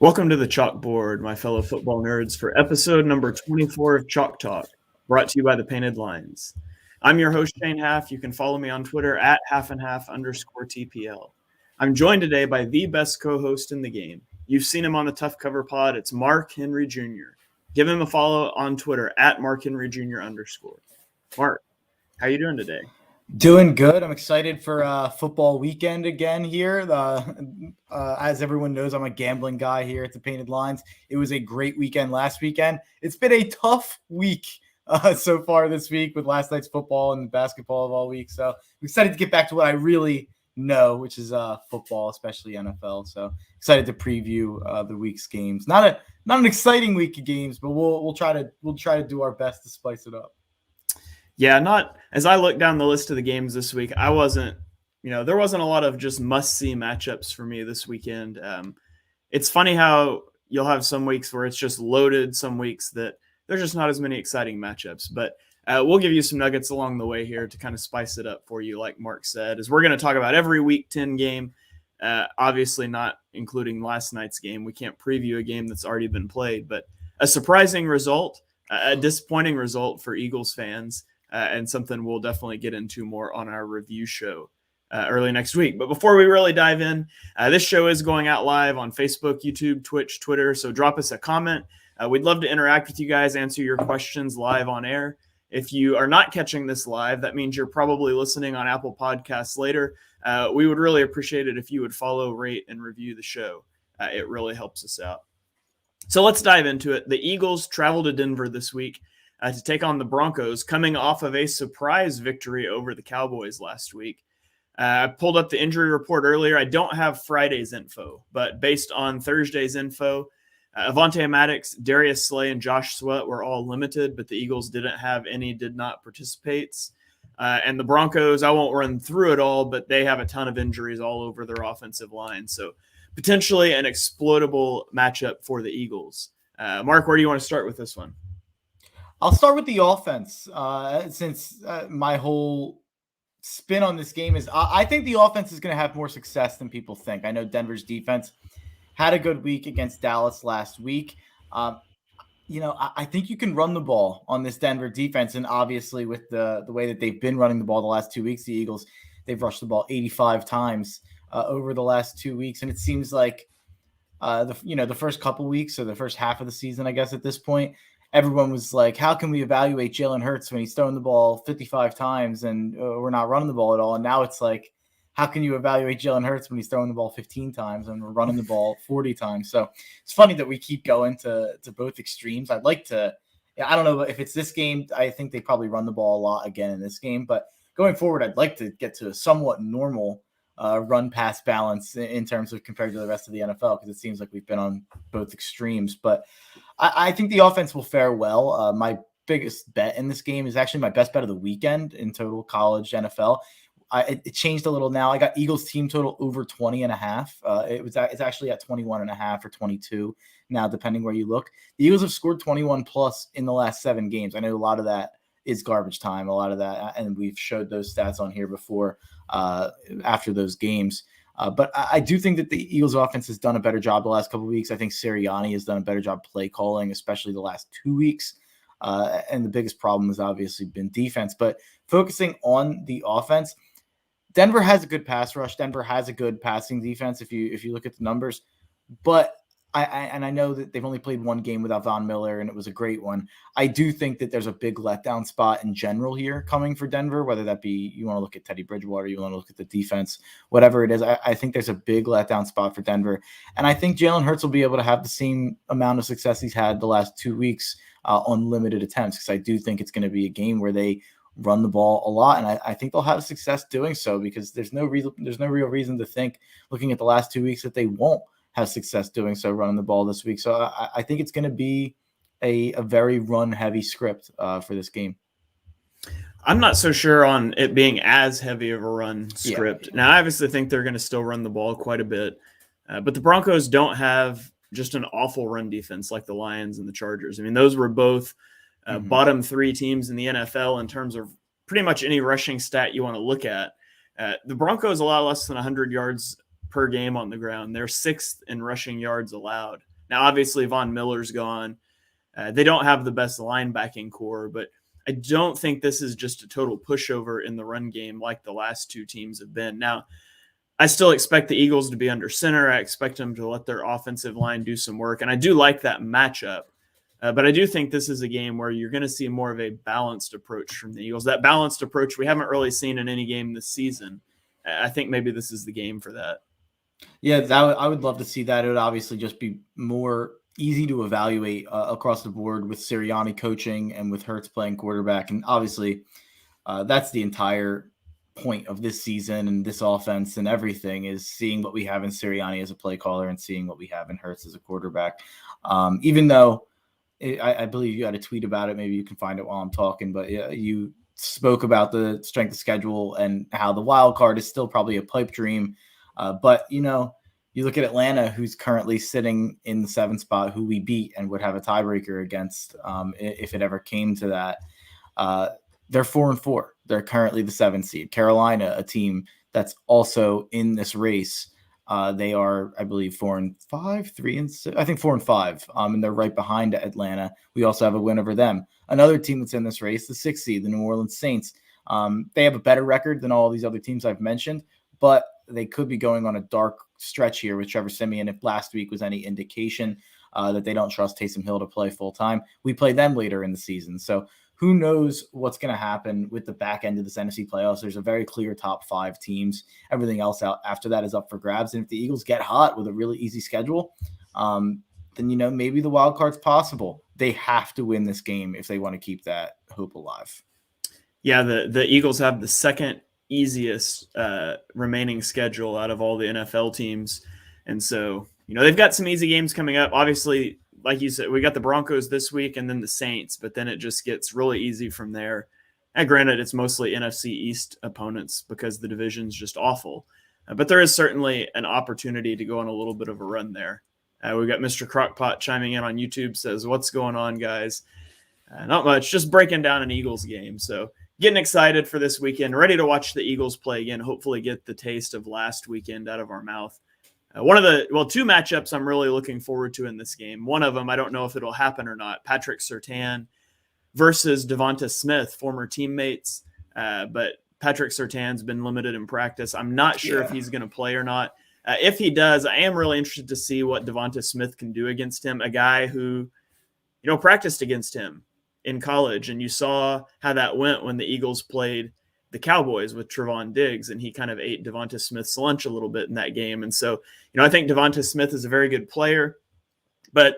Welcome to the Chalkboard, my fellow football nerds, for episode number 24 of Chalk Talk, brought to you by the Painted Lines. I'm your host, Shane Half. You can follow me on Twitter at @halfandhalf_TPL. I'm joined today by the best co-host in the game. You've seen him on the Tough Cover Pod. It's Mark Henry Jr. Give him a follow on Twitter at @MarkHenryJr_. Mark, how you doing today? Doing good. I'm excited for football weekend again here. As everyone knows, I'm a gambling guy here at the Painted Lines. It was a great weekend last weekend. It's been a tough week so far this week with last night's football and basketball of all week. So I'm excited to get back to what I really know, which is football, especially NFL. So excited to preview the week's games. Not an exciting week of games, but we'll try to do our best to spice it up. Yeah, as I look down the list of the games this week, there wasn't a lot of just must-see matchups for me this weekend. It's funny how you'll have some weeks where it's just loaded, some weeks that there's just not as many exciting matchups. But we'll give you some nuggets along the way here to kind of spice it up for you, like Mark said, as we're going to talk about every Week 10 game, obviously not including last night's game. We can't preview a game that's already been played, but a surprising result, a disappointing result for Eagles fans, and something we'll definitely get into more on our review show early next week. But before we really dive in, this show is going out live on Facebook, YouTube, Twitch, Twitter, so drop us a comment. We'd love to interact with you guys, answer your questions live on air. If you are not catching this live, that means you're probably listening on Apple Podcasts later. We would really appreciate it if you would follow, rate, and review the show. It really helps us out. So let's dive into it. The Eagles travel to Denver this week to take on the Broncos, coming off of a surprise victory over the Cowboys last week. I pulled up the injury report earlier. I don't have Friday's info, but based on Thursday's info, Avonte Maddox, Darius Slay, and Josh Sweat were all limited, but the Eagles did not participate. And the Broncos, I won't run through it all, but they have a ton of injuries all over their offensive line. So potentially an exploitable matchup for the Eagles. Mark, where do you want to start with this one? I'll start with the offense since my whole spin on this game is I think the offense is going to have more success than people think. I know Denver's defense had a good week against Dallas last week. I think you can run the ball on this Denver defense, and obviously with the way that they've been running the ball the last 2 weeks, the Eagles, they've rushed the ball 85 times over the last 2 weeks, and it seems like the first couple weeks or the first half of the season, I guess at this point, everyone was like, how can we evaluate Jalen Hurts when he's throwing the ball 55 times and we're not running the ball at all? And now it's like, how can you evaluate Jalen Hurts when he's throwing the ball 15 times and we're running the ball 40 times? So it's funny that we keep going to both extremes. I don't know if it's this game. I think they probably run the ball a lot again in this game. But going forward, I'd like to get to a somewhat normal run-pass balance in terms of compared to the rest of the NFL, because it seems like we've been on both extremes. But I think the offense will fare well. My biggest bet in this game is actually my best bet of the weekend in total college NFL. It changed a little now. I got Eagles team total over 20.5. It's actually at 21.5 or 22 now, depending where you look. The Eagles have scored 21 plus in the last 7 games. I know a lot of that is garbage time, a lot of that, and we've showed those stats on here before after those games. But I do think that the Eagles offense has done a better job the last couple of weeks. I think Sirianni has done a better job play calling, especially the last 2 weeks. And the biggest problem has obviously been defense. But focusing on the offense, Denver has a good pass rush. Denver has a good passing defense if you look at the numbers. But I know that they've only played 1 game without Von Miller, and it was a great one. I do think that there's a big letdown spot in general here coming for Denver, whether that be you want to look at Teddy Bridgewater, you want to look at the defense, whatever it is. I think there's a big letdown spot for Denver. And I think Jalen Hurts will be able to have the same amount of success he's had the last 2 weeks on limited attempts, because I do think it's going to be a game where they run the ball a lot, and I think they'll have success doing so, because there's no real reason to think, looking at the last 2 weeks, that they won't have success doing so, running the ball this week. So I think it's going to be a very run-heavy script for this game. I'm not so sure on it being as heavy of a run script. Yeah. Now, I obviously think they're going to still run the ball quite a bit, but the Broncos don't have just an awful run defense like the Lions and the Chargers. I mean, those were both bottom 3 teams in the NFL in terms of pretty much any rushing stat you want to look at. The Broncos allow less than 100 yards per game on the ground. They're 6th in rushing yards allowed. Now, obviously, Von Miller's gone. They don't have the best linebacking core, but I don't think this is just a total pushover in the run game like the last two teams have been. Now, I still expect the Eagles to be under center. I expect them to let their offensive line do some work, and I do like that matchup. But I do think this is a game where you're going to see more of a balanced approach from the Eagles. That balanced approach we haven't really seen in any game this season. I think maybe this is the game for that. Yeah, I would love to see that. It would obviously just be more easy to evaluate across the board with Sirianni coaching and with Hurts playing quarterback. And obviously, that's the entire point of this season and this offense and everything, is seeing what we have in Sirianni as a play caller and seeing what we have in Hurts as a quarterback. Even though I believe you had a tweet about it, maybe you can find it while I'm talking, but you spoke about the strength of schedule and how the wild card is still probably a pipe dream. But, you look at Atlanta, who's currently sitting in the 7th spot, who we beat and would have a tiebreaker against if it ever came to that. They're 4-4. They're currently the 7th seed. Carolina, a team that's also in this race, they are, I believe, 4-5, 3-6. I think 4-5. And they're right behind Atlanta. We also have a win over them. Another team that's in this race, the 6th seed, the New Orleans Saints. They have a better record than all these other teams I've mentioned, but they could be going on a dark stretch here with Trevor Siemian. If last week was any indication that they don't trust Taysom Hill to play full time, we play them later in the season. So who knows what's going to happen with the back end of this NFC playoffs? There's a very clear top 5 teams. Everything else out after that is up for grabs. And if the Eagles get hot with a really easy schedule, then, maybe the wild card's possible. They have to win this game if they want to keep that hope alive. Yeah, the Eagles have the second easiest remaining schedule out of all the NFL teams. And so, they've got some easy games coming up. Obviously, like you said, we got the Broncos this week and then the Saints, but then it just gets really easy from there. And granted, it's mostly NFC East opponents because the division's just awful. But there is certainly an opportunity to go on a little bit of a run there. We've got Mr. Crockpot chiming in on YouTube, says, "What's going on, guys?" Not much, just breaking down an Eagles game. So getting excited for this weekend, ready to watch the Eagles play again, hopefully get the taste of last weekend out of our mouth. Two matchups I'm really looking forward to in this game. One of them, I don't know if it'll happen or not, Patrick Surtain versus Devonta Smith, former teammates. But Patrick Surtain's been limited in practice. I'm not sure if he's going to play or not. If he does, I am really interested to see what Devonta Smith can do against him, a guy who, practiced against him in college. And you saw how that went when the Eagles played the Cowboys with Trevon Diggs, and he kind of ate Devonta Smith's lunch a little bit in that game. And so, I think Devonta Smith is a very good player, but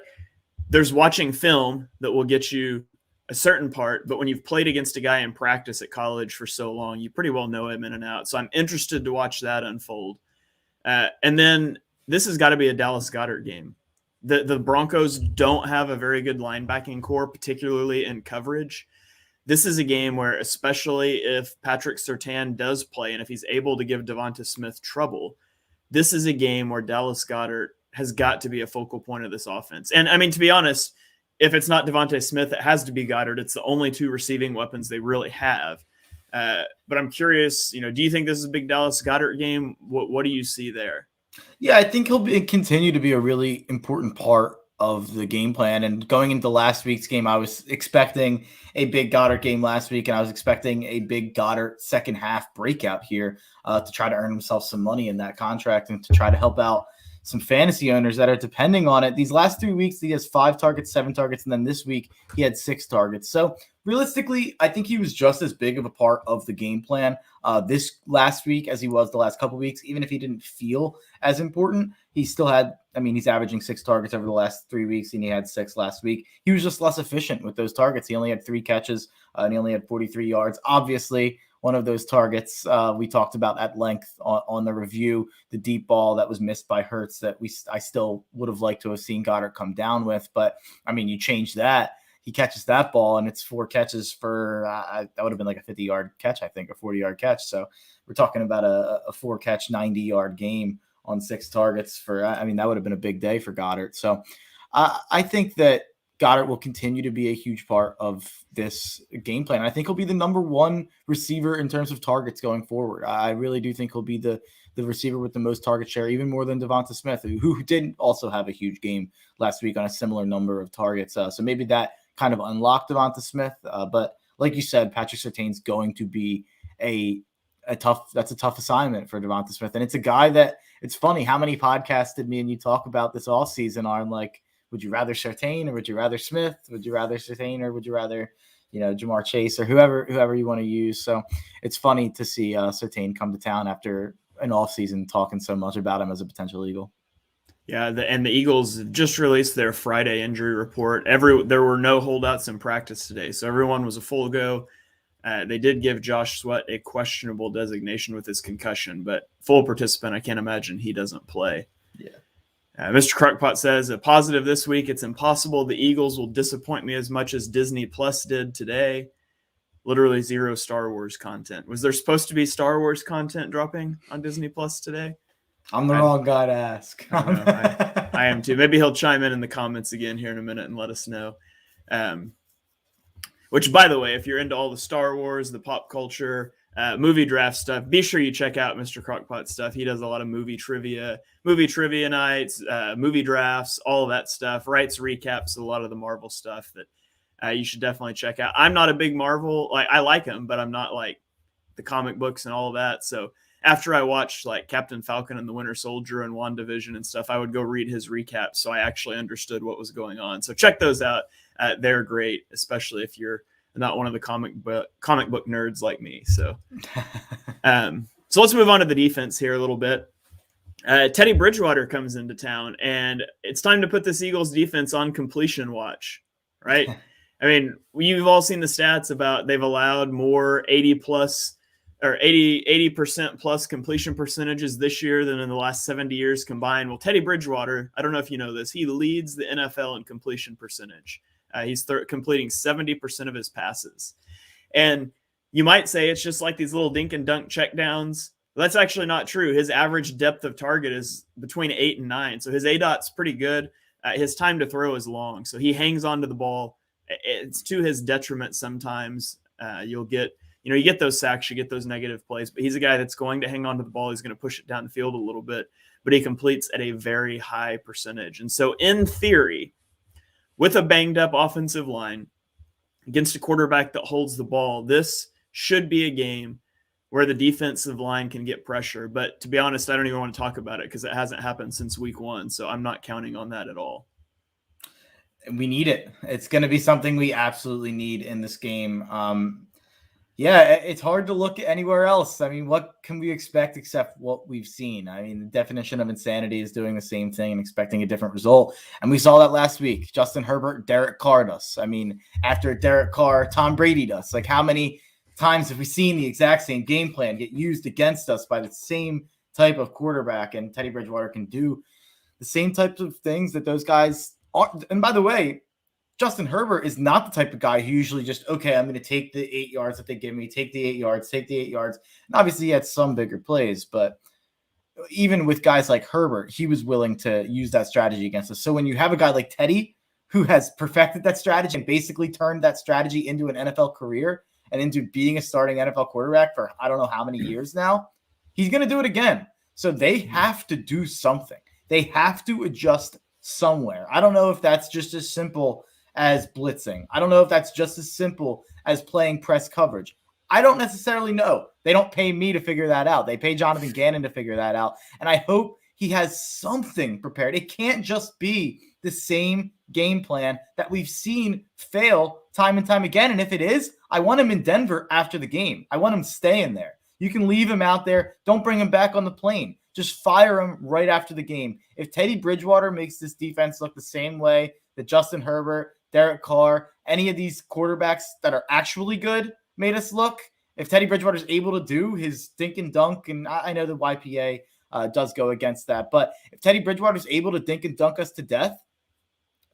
there's watching film that will get you a certain part. But when you've played against a guy in practice at college for so long, you pretty well know him in and out. So I'm interested to watch that unfold. And then this has got to be a Dallas Goedert game. The Broncos don't have a very good linebacking core, particularly in coverage. This is a game where, especially if Patrick Surtain does play and if he's able to give Devonta Smith trouble, this is a game where Dallas Goedert has got to be a focal point of this offense. And I mean, to be honest, if it's not Devonta Smith, it has to be Goedert. It's the only 2 receiving weapons they really have. But I'm curious, do you think this is a big Dallas Goedert game? What do you see there? Yeah, I think he'll continue to be a really important part of the game plan. And going into last week's game, I was expecting a big Goedert game last week, and I was expecting a big Goedert second half breakout here to try to earn himself some money in that contract and to try to help out some fantasy owners that are depending on it. These last 3 weeks, he has 5 targets, 7 targets, and then this week he had 6 targets. So realistically, I think he was just as big of a part of the game plan this last week as he was the last couple of weeks. Even if he didn't feel as important, he still had, he's averaging 6 targets over the last 3 weeks, and he had 6 last week. He was just less efficient with those targets. He only had 3 catches, and he only had 43 yards. Obviously, one of those targets we talked about at length on the review, the deep ball that was missed by Hurts that I still would have liked to have seen Goedert come down with. But, you change that. He catches that ball, and it's 4 catches for that would have been like a 50-yard catch, I think, a 40-yard catch. So we're talking about a 4-catch, 90-yard game on 6 targets for, that would have been a big day for Goedert. So I think that Goddard will continue to be a huge part of this game plan. I think he'll be the number one receiver in terms of targets going forward. I really do think he'll be the receiver with the most target share, even more than Devonta Smith, who didn't also have a huge game last week on a similar number of targets. So maybe that kind of unlocked Devonta Smith. But like you said, Patrick Surtain's going to be a tough assignment for Devonta Smith. And it's a guy that, it's funny, how many podcasts did me and you talk about this all season on, like, would you rather Surtain or would you rather Smith? Would you rather Surtain or would you rather, Jamar Chase or whoever you want to use? So it's funny to see Surtain come to town after an offseason talking so much about him as a potential Eagle. Yeah, the Eagles just released their Friday injury report. There were no holdouts in practice today, so everyone was a full go. They did give Josh Sweat a questionable designation with his concussion, but full participant, I can't imagine he doesn't play. Yeah. Mr. Crockpot says, a positive this week, it's impossible the Eagles will disappoint me as much as Disney Plus did today. Literally 0 Star Wars content. Was there supposed to be Star Wars content dropping on Disney Plus today? I'm the wrong guy to ask. I am too. Maybe he'll chime in the comments again here in a minute and let us know. Which, by the way, if you're into all the Star Wars, the pop culture, movie draft stuff, be sure you check out Mr. Crockpot's stuff. He does a lot of movie trivia nights, movie drafts, all of that stuff, writes recaps of a lot of the Marvel stuff that you should definitely check out. I'm not a big Marvel, I like them, but I'm not like the comic books and all of that. So after I watched like Captain Falcon and the Winter Soldier and WandaVision and stuff, I would go read his recaps. So I actually understood what was going on. So check those out. They're great, especially if you're not one of the comic book nerds like me. So, so let's move on to the defense here a little bit. Teddy Bridgewater comes into town, and it's time to put this Eagles defense on completion watch, right? I mean, you've all seen the stats about they've allowed more 80% plus completion percentages this year than in the last 70 years combined. Well, Teddy Bridgewater, I don't know if you know this, he leads the NFL in completion percentage. He's completing 70% of his passes. And you might say it's just like these little dink and dunk checkdowns. That's actually not true. His average depth of target is between 8 and 9. So his ADOT's pretty good. His time to throw is long. So he hangs on to the ball. It's to his detriment sometimes. You get those sacks, you get those negative plays, but he's a guy that's going to hang on to the ball. He's going to push it down the field a little bit, but he completes at a very high percentage. And so in theory, with a banged up offensive line against a quarterback that holds the ball, this should be a game where the defensive line can get pressure. But to be honest, I don't even want to talk about it because it hasn't happened since week 1. So I'm not counting on that at all. We need it. It's going to be something we absolutely need in this game. Yeah, it's hard to look anywhere else. I mean, what can we expect except what we've seen? I mean, the definition of insanity is doing the same thing and expecting a different result. And we saw that last week. Justin Herbert, Derek Carr'd us. I mean, after Derek Carr, Tom Brady'd us. Like, how many times have we seen the exact same game plan get used against us by the same type of quarterback? And Teddy Bridgewater can do the same types of things that those guys are. And by the way, Justin Herbert is not the type of guy who usually just, okay, I'm going to take the 8 yards that they give me, take the 8 yards. And obviously he had some bigger plays, but even with guys like Herbert, he was willing to use that strategy against us. So when you have a guy like Teddy who has perfected that strategy and basically turned that strategy into an NFL career and into being a starting NFL quarterback for I don't know how many years now, he's going to do it again. So they have to do something. They have to adjust somewhere. I don't know if that's just as simple as blitzing. I don't know if that's just as simple as playing press coverage. I don't necessarily know. They don't pay me to figure that out. They pay Jonathan Gannon to figure that out. And I hope he has something prepared. It can't just be the same game plan that we've seen fail time and time again. And if it is, I want him in Denver after the game. I want him staying there. You can leave him out there. Don't bring him back on the plane. Just fire him right after the game. If Teddy Bridgewater makes this defense look the same way that Justin Herbert, Derek Carr, any of these quarterbacks that are actually good made us look, if Teddy Bridgewater is able to do his dink and dunk, and I know the YPA does go against that, but if Teddy Bridgewater is able to dink and dunk us to death,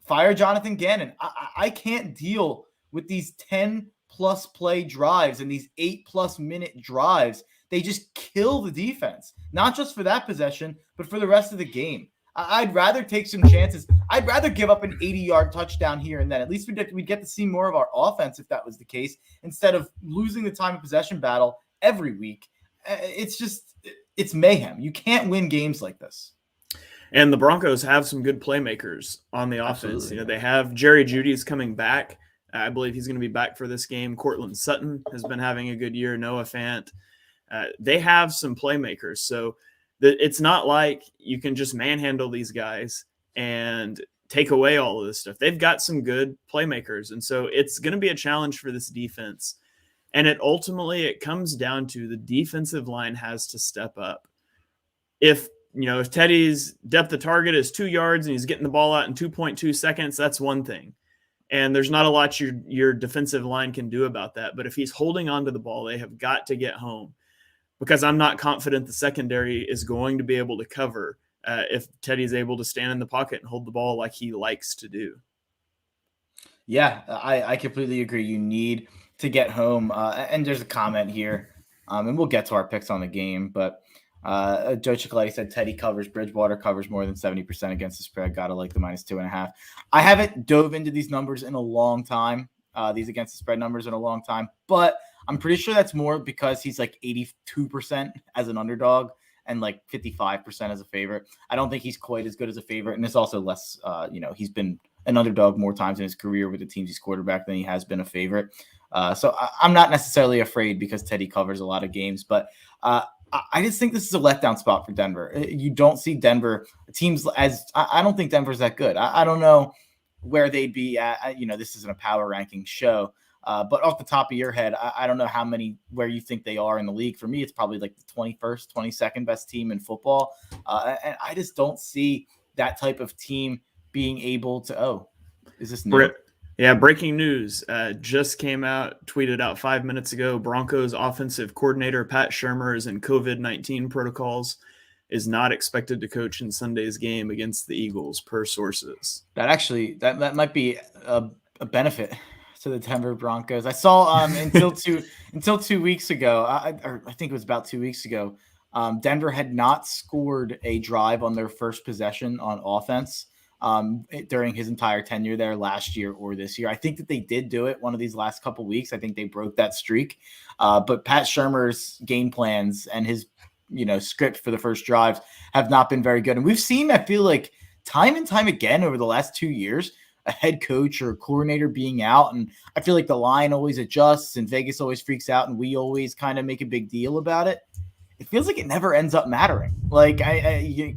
fire Jonathan Gannon. I can't deal with these 10-plus play drives and these 8-plus minute drives. They just kill the defense, not just for that possession, but for the rest of the game. I'd rather take some chances. I'd rather give up an 80-yard touchdown here and then. At least we'd get to see more of our offense if that was the case, instead of losing the time of possession battle every week. It's mayhem. You can't win games like this. And the Broncos have some good playmakers on the offense. Absolutely. You know, they have Jerry Jeudy's coming back. I believe he's going to be back for this game. Cortland Sutton has been having a good year. Noah Fant. They have some playmakers. So it's not like you can just manhandle these guys and take away all of this stuff. They've got some good playmakers. And so it's going to be a challenge for this defense. And it comes down to the defensive line has to step up. If Teddy's depth of target is 2 yards and he's getting the ball out in 2.2 seconds, that's one thing. And there's not a lot your defensive line can do about that. But if he's holding on to the ball, they have got to get home, because I'm not confident the secondary is going to be able to cover if Teddy's able to stand in the pocket and hold the ball like he likes to do. Yeah, I completely agree. You need to get home. And there's a comment here, and we'll get to our picks on the game, but Joe Cicoletti said Teddy covers. Bridgewater covers more than 70% against the spread. Gotta like the -2.5. I haven't dove into these numbers in a long time, these against the spread numbers in a long time, but I'm pretty sure that's more because he's like 82% as an underdog and like 55% as a favorite. I don't think he's quite as good as a favorite, and it's also less, he's been an underdog more times in his career with the teams he's quarterback than he has been a favorite. So I'm not necessarily afraid because Teddy covers a lot of games, but I just think this is a letdown spot for Denver. You don't see Denver teams I don't think Denver's that good. I don't know where they'd be at. This isn't a power ranking show, but off the top of your head, I don't know where you think they are in the league. For me, it's probably like the 21st, 22nd best team in football. And I just don't see that type of team being able to, is this new? Yeah, breaking news just came out, tweeted out 5 minutes ago. Broncos offensive coordinator Pat Shurmur is in COVID-19 protocols, is not expected to coach in Sunday's game against the Eagles, per sources. That might be a benefit to the Denver Broncos. I saw until 2 weeks ago, I think it was about 2 weeks ago, Denver had not scored a drive on their first possession on offense during his entire tenure there last year or this year. I think that they did do it one of these last couple weeks. I think they broke that streak. But Pat Shurmur's game plans and his, script for the first drives have not been very good. And we've seen, I feel like, time and time again over the last 2 years, a head coach or a coordinator being out. And I feel like the line always adjusts and Vegas always freaks out and we always kind of make a big deal about it. It feels like it never ends up mattering. Like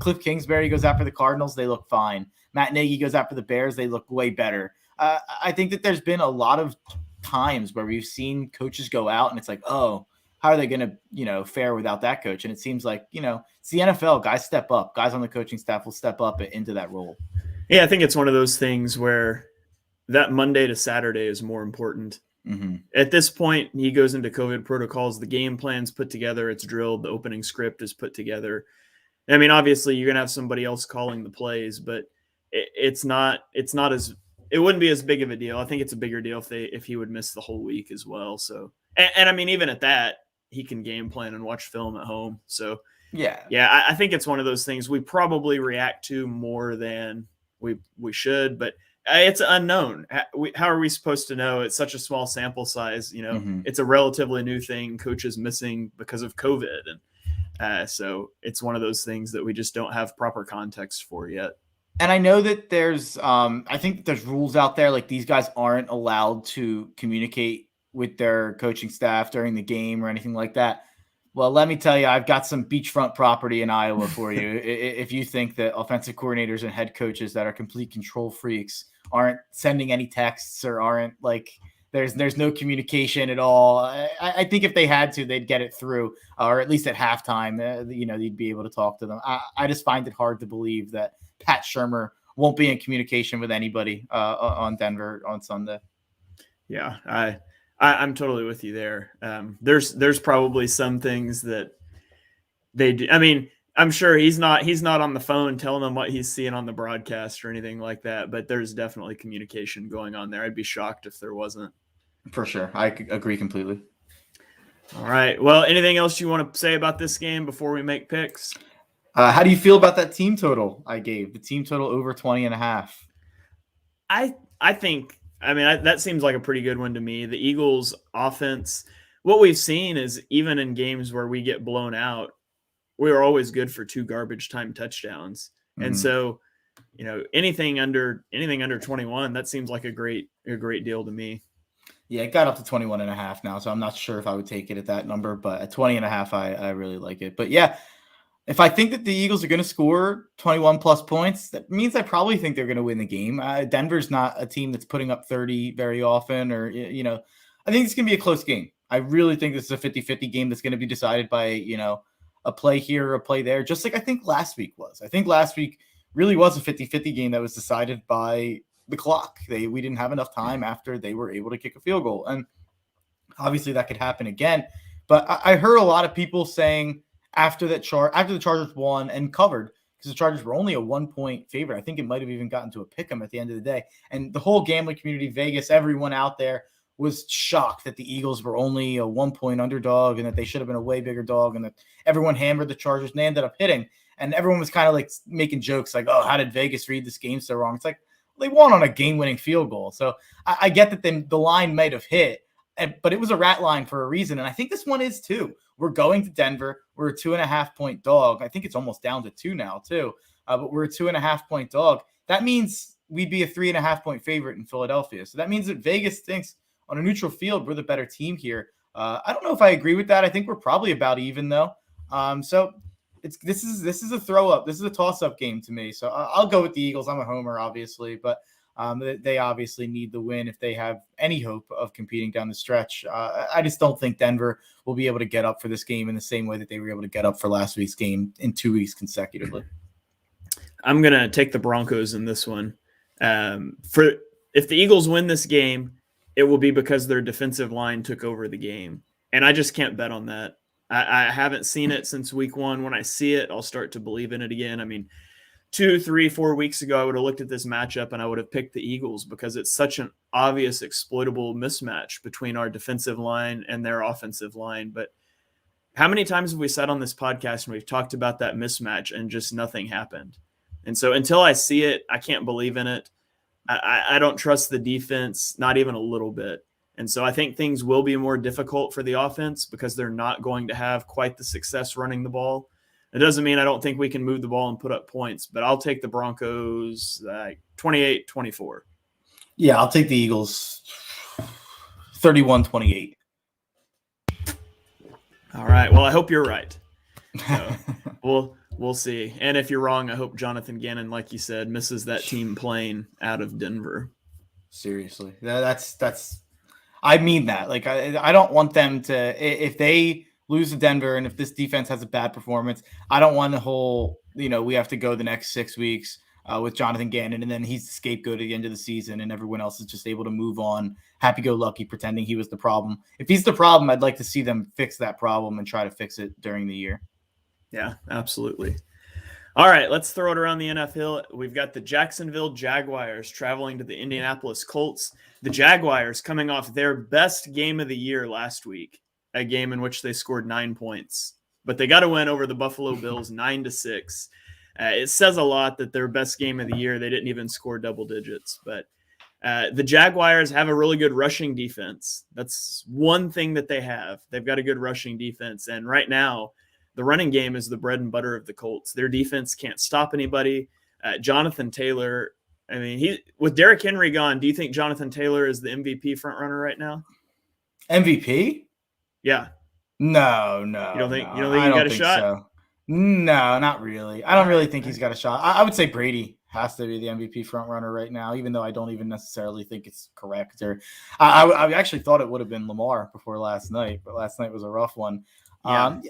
Cliff Kingsbury goes after the Cardinals, they look fine. Matt Nagy goes after the Bears, they look way better. I think that there's been a lot of times where we've seen coaches go out and it's like, oh, how are they going to, fare without that coach? And it seems like, it's the NFL. Guys step up. Guys on the coaching staff will step up into that role. Yeah, I think it's one of those things where that Monday to Saturday is more important. Mm-hmm. At this point, he goes into COVID protocols. The game plan's put together. It's drilled. The opening script is put together. I mean, obviously, you're going to have somebody else calling the plays, but it wouldn't be as big of a deal. I think it's a bigger deal if he would miss the whole week as well. So, and I mean, even at that, he can game plan and watch film at home. So yeah, I think it's one of those things we probably react to more than we should, but it's unknown. How are we supposed to know? It's such a small sample size. Mm-hmm. It's a relatively new thing. Coaches missing because of COVID. And so it's one of those things that we just don't have proper context for yet. And I know that there's, I think there's rules out there. Like these guys aren't allowed to communicate with their coaching staff during the game or anything like that. Well, let me tell you, I've got some beachfront property in Iowa for you. If you think that offensive coordinators and head coaches that are complete control freaks aren't sending any texts or aren't like, there's no communication at all. I think if they had to, they'd get it through, or at least at halftime, they'd be able to talk to them. I just find it hard to believe that Pat Shurmur won't be in communication with anybody on Denver on Sunday. Yeah, I'm totally with you there. There's probably some things that they do. I mean, I'm sure he's not on the phone telling them what he's seeing on the broadcast or anything like that, but there's definitely communication going on there. I'd be shocked if there wasn't. For sure. I agree completely. All right. Well, anything else you want to say about this game before we make picks? How do you feel about that team total I gave? The team total over 20.5. I think, that seems like a pretty good one to me. The Eagles offense, what we've seen is even in games where we get blown out, we're always good for 2 garbage time touchdowns. And so, anything under 21, that seems like a great deal to me. Yeah, it got up to 21.5 now, so I'm not sure if I would take it at that number, but at 20.5, I really like it. But yeah, if I think that the Eagles are going to score 21 plus points, that means I probably think they're going to win the game. Denver's not a team that's putting up 30 very often, or, I think it's going to be a close game. I really think this is a 50-50 game that's going to be decided by, a play here or a play there, just like I think last week was. I think last week really was a 50-50 game that was decided by the clock. We didn't have enough time after they were able to kick a field goal. And obviously that could happen again. But I heard a lot of people saying after the Chargers won and covered, because the Chargers were only a 1-point favorite. I think it might have even gotten to a pick 'em at the end of the day. And the whole gambling community, Vegas, everyone out there was shocked that the Eagles were only a 1-point underdog and that they should have been a way bigger dog, and that everyone hammered the Chargers and they ended up hitting. And everyone was kind of like making jokes like, oh, how did Vegas read this game so wrong? It's like, they won on a game-winning field goal. So I get that the line might have hit, but it was a rat line for a reason. And I think this one is too. We're going to Denver. We're a 2.5-point dog. I think it's almost down to 2 now too. But we're a 2.5-point dog. That means we'd be a 3.5-point favorite in Philadelphia. So that means that Vegas thinks on a neutral field, we're the better team here. I don't know if I agree with that. I think we're probably about even though. So this is a throw up. This is a toss up game to me. So I'll go with the Eagles. I'm a homer, obviously, but they obviously need the win if they have any hope of competing down the stretch. I just don't think Denver will be able to get up for this game in the same way that they were able to get up for last week's game in 2 weeks consecutively. I'm gonna take the Broncos in this one. If the Eagles win this game, it will be because their defensive line took over the game, and I just can't bet on that. I haven't seen it since week 1. When I see it, I'll start to believe in it again. 2, 3, 4 weeks ago, I would have looked at this matchup and I would have picked the Eagles because it's such an obvious exploitable mismatch between our defensive line and their offensive line. But how many times have we sat on this podcast and we've talked about that mismatch and just nothing happened? And so until I see it, I can't believe in it. I don't trust the defense, not even a little bit. And so I think things will be more difficult for the offense because they're not going to have quite the success running the ball. It doesn't mean I don't think we can move the ball and put up points, but I'll take the Broncos 28-24. Yeah, I'll take the Eagles 31-28. All right. Well, I hope you're right. So we'll see. And if you're wrong, I hope Jonathan Gannon, like you said, misses that team plane out of Denver. Seriously. That's I mean that. Like I don't want them to, if they lose to Denver and if this defense has a bad performance, I don't want the whole, we have to go the next 6 weeks with Jonathan Gannon and then he's the scapegoat at the end of the season and everyone else is just able to move on happy-go-lucky pretending he was the problem. If he's the problem, I'd like to see them fix that problem and try to fix it during the year. Yeah, absolutely. All right, let's throw it around the NFL. We've got the Jacksonville Jaguars traveling to the Indianapolis Colts. The Jaguars coming off their best game of the year last week, a game in which they scored 9 points. But they got to win over the Buffalo Bills 9-6. It says a lot that their best game of the year, they didn't even score double digits. But the Jaguars have a really good rushing defense. That's one thing that they have. They've got a good rushing defense. And right now, the running game is the bread and butter of the Colts. Their defense can't stop anybody. Jonathan Taylor, with Derrick Henry gone, do you think Jonathan Taylor is the MVP frontrunner right now? MVP? Yeah. No. You don't think he got a shot? So. No, not really. I don't really think he's got a shot. I would say Brady has to be the MVP frontrunner right now, even though I don't even necessarily think it's correct. Or I actually thought it would have been Lamar before last night, but last night was a rough one. Yeah.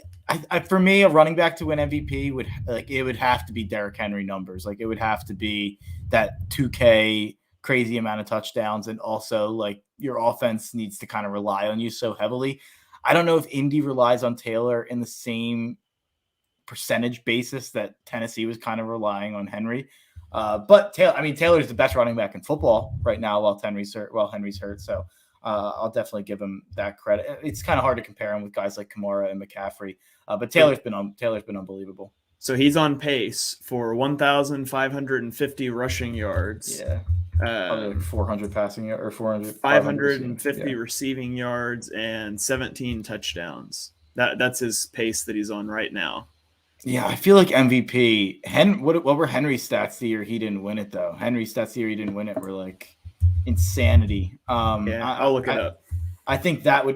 For me, a running back to win MVP would have to be Derrick Henry numbers. Like it would have to be that 2K crazy amount of touchdowns, and also like your offense needs to kind of rely on you so heavily. I don't know if Indy relies on Taylor in the same percentage basis that Tennessee was kind of relying on Henry. But Taylor's the best running back in football right now while Henry's hurt. So I'll definitely give him that credit. It's kind of hard to compare him with guys like Kamara and McCaffrey, but Taylor's been unbelievable. So he's on pace for 1,550 rushing yards. Yeah. Probably like 400 passing or 400, 550 receiving yards and 17 touchdowns. That's his pace that he's on right now. Yeah, I feel like MVP. What were Henry's stats the year he didn't win it though? Henry's stats the year he didn't win it were like insanity. I'll look it up. I think that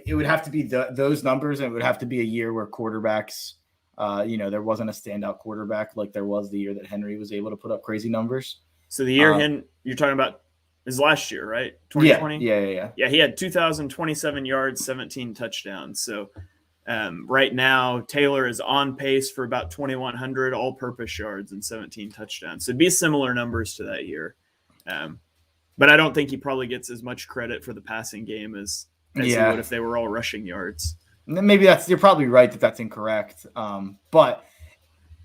it would have to be those numbers, and it would have to be a year where quarterbacks, there wasn't a standout quarterback like there was the year that Henry was able to put up crazy numbers. So the year you're talking about is last year, right? 2020? Yeah. Yeah, he had 2,027 yards, 17 touchdowns. So right now, Taylor is on pace for about 2,100 all-purpose yards and 17 touchdowns. So it'd be similar numbers to that year. But I don't think he probably gets as much credit for the passing game as he would if they were all rushing yards. Maybe you're probably right that that's incorrect. But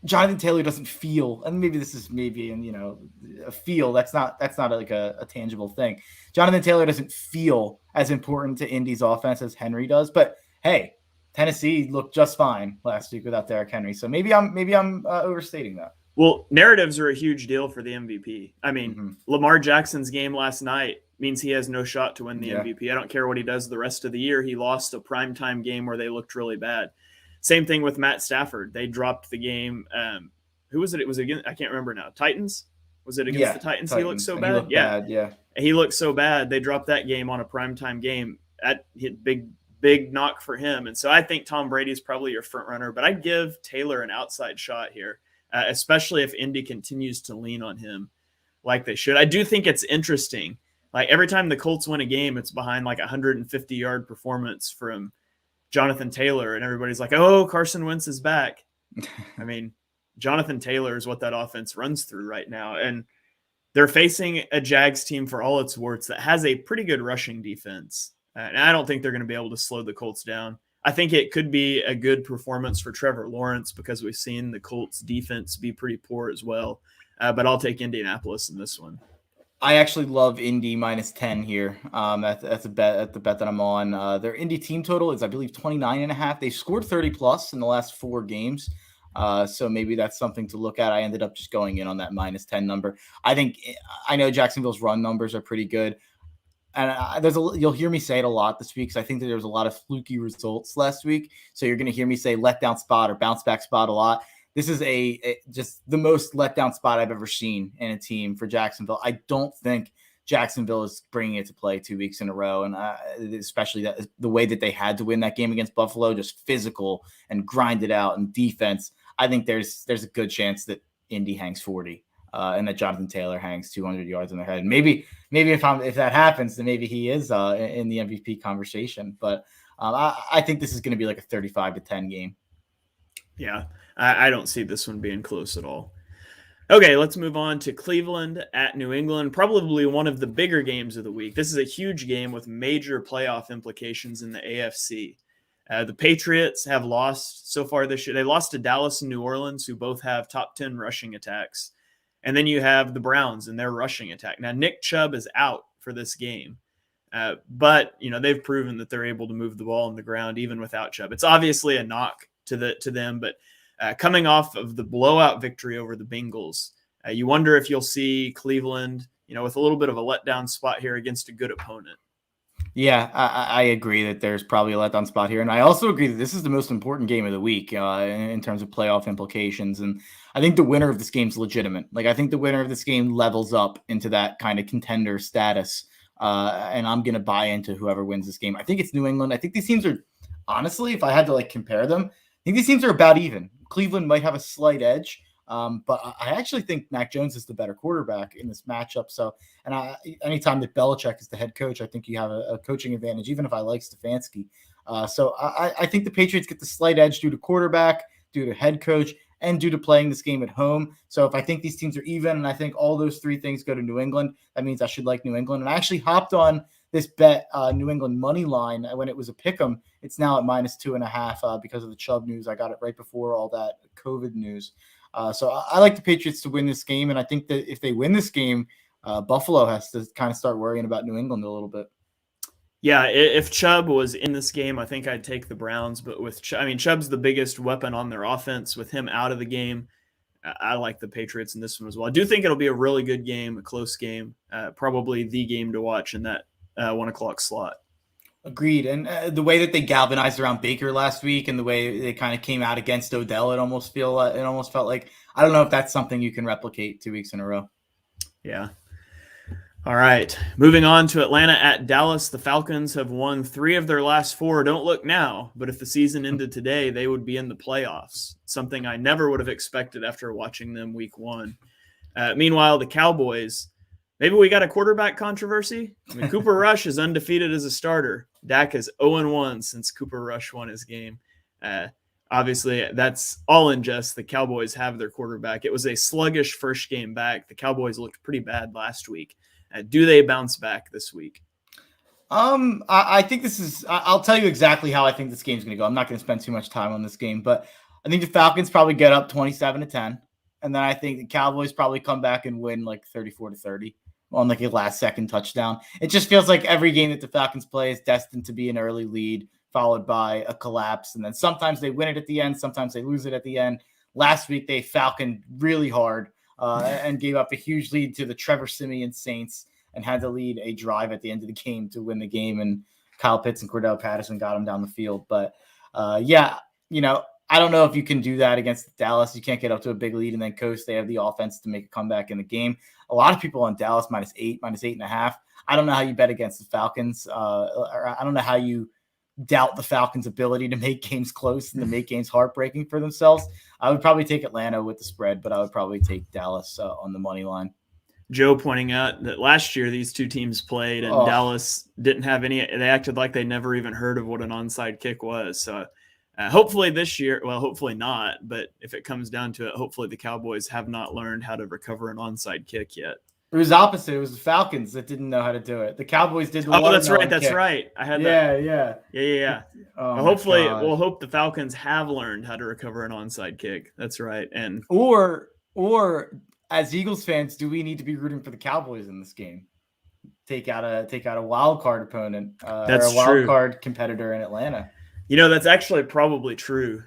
Jonathan Taylor doesn't feel, and maybe this is a feel. That's not like a tangible thing. Jonathan Taylor doesn't feel as important to Indy's offense as Henry does. But hey, Tennessee looked just fine last week without Derrick Henry. So maybe I'm overstating that. Well, narratives are a huge deal for the MVP. I mean, Lamar Jackson's game last night means he has no shot to win the MVP. I don't care what he does the rest of the year. He lost a primetime game where they looked really bad. Same thing with Matt Stafford. They dropped the game. Who was it? It was against, I can't remember now. Titans? Was it against the Titans? He looked so bad? He looked so bad. They dropped that game on a primetime game. That hit big knock for him. And so I think Tom Brady's probably your front runner, but I'd give Taylor an outside shot here. Especially if Indy continues to lean on him like they should. I do think it's interesting. Like every time the Colts win a game, it's behind like 150-yard performance from Jonathan Taylor, and everybody's like, oh, Carson Wentz is back. I mean, Jonathan Taylor is what that offense runs through right now. And they're facing a Jags team, for all its warts, that has a pretty good rushing defense. And I don't think they're going to be able to slow the Colts down. I think it could be a good performance for Trevor Lawrence because we've seen the Colts defense be pretty poor as well. But I'll take Indianapolis in this one. I actually love Indy -10 here. That's a bet at the bet that I'm on. Their Indy team total is, I believe, 29.5. They scored 30 plus in the last 4 games. So maybe that's something to look at. I ended up just going in on that -10 number. I know Jacksonville's run numbers are pretty good. And you'll hear me say it a lot this week because I think that there was a lot of fluky results last week. So you're going to hear me say letdown spot or bounce back spot a lot. This is just the most letdown spot I've ever seen in a team for Jacksonville. I don't think Jacksonville is bringing it to play 2 weeks in a row, and especially the way that they had to win that game against Buffalo, just physical and grind it out and defense. I think there's a good chance that Indy hangs 40. And that Jonathan Taylor hangs 200 yards in their head. Maybe if that happens, then maybe he is in the MVP conversation. But I think this is going to be like a 35-10 game. Yeah, I don't see this one being close at all. Okay, let's move on to Cleveland at New England, probably one of the bigger games of the week. This is a huge game with major playoff implications in the AFC. The Patriots have lost so far this year. They lost to Dallas and New Orleans, who both have top 10 rushing attacks. And then you have the Browns and their rushing attack. Now, Nick Chubb is out for this game. But, they've proven that they're able to move the ball on the ground even without Chubb. It's obviously a knock to them. But coming off of the blowout victory over the Bengals, you wonder if you'll see Cleveland, with a little bit of a letdown spot here against a good opponent. Yeah, I agree that there's probably a letdown spot here. And I also agree that this is the most important game of the week in terms of playoff implications. And I think the winner of this game is legitimate. Like, I think the winner of this game levels up into that kind of contender status. And I'm going to buy into whoever wins this game. I think it's New England. I think these teams are, honestly, if I had to compare them, I think these teams are about even. Cleveland might have a slight edge. But I actually think Mac Jones is the better quarterback in this matchup. So, and anytime that Belichick is the head coach, I think you have a coaching advantage, even if I like Stefanski. So I think the Patriots get the slight edge due to quarterback, due to head coach, and due to playing this game at home. So if I think these teams are even, and I think all those 3 things go to New England, that means I should like New England. And I actually hopped on this bet, New England money line, when it was a pick'em. It's now at -2.5 because of the Chubb news. I got it right before all that COVID news. So I like the Patriots to win this game, and I think that if they win this game, Buffalo has to kind of start worrying about New England a little bit. Yeah, if Chubb was in this game, I think I'd take the Browns. But with Chubb's the biggest weapon on their offense. With him out of the game, I like the Patriots in this one as well. I do think it'll be a really good game, a close game, probably the game to watch in that 1 o'clock slot. Agreed. And the way that they galvanized around Baker last week, and the way they kind of came out against Odell, it almost felt like, I don't know if that's something you can replicate 2 weeks in a row. Yeah. All right. Moving on to Atlanta at Dallas. The Falcons have won 3 of their last 4. Don't look now, but if the season ended today, they would be in the playoffs. Something I never would have expected after watching them week 1. Meanwhile, the Cowboys, maybe we got a quarterback controversy. Cooper Rush is undefeated as a starter. Dak is 0-1 since Cooper Rush won his game. Obviously, that's all in jest. The Cowboys have their quarterback. It was a sluggish first game back. The Cowboys looked pretty bad last week. Do they bounce back this week? I think this is. I'll tell you exactly how I think this game's going to go. I'm not going to spend too much time on this game, but I think the Falcons probably get up 27-10, and then I think the Cowboys probably come back and win like 34-30 on like a last-second touchdown. It just feels like every game that the Falcons play is destined to be an early lead, followed by a collapse, and then sometimes they win it at the end, sometimes they lose it at the end. Last week they falconed really hard and gave up a huge lead to the Trevor Siemian Saints and had to lead a drive at the end of the game to win the game. And Kyle Pitts and Cordell Patterson got them down the field. But I don't know if you can do that against Dallas. You can't get up to a big lead and then coast. They have the offense to make a comeback in the game. A lot of people on Dallas -8, -8.5. I don't know how you bet against the Falcons. I don't know how you doubt the Falcons' ability to make games close and to make games heartbreaking for themselves. I would probably take Atlanta with the spread, but I would probably take Dallas on the money line. Joe pointing out that last year these two teams played and Dallas didn't have any. They acted like they never even heard of what an onside kick was. So hopefully this year, well, hopefully not. But if it comes down to it, hopefully the Cowboys have not learned how to recover an onside kick yet. It was opposite. It was the Falcons that didn't know how to do it. The Cowboys did. Oh, that's right. That's right. I had that. Yeah. Well, hopefully, we'll hope the Falcons have learned how to recover an onside kick. That's right. And or as Eagles fans, do we need to be rooting for the Cowboys in this game? Take out a wild card opponent or a wild card competitor in Atlanta. That's actually probably true.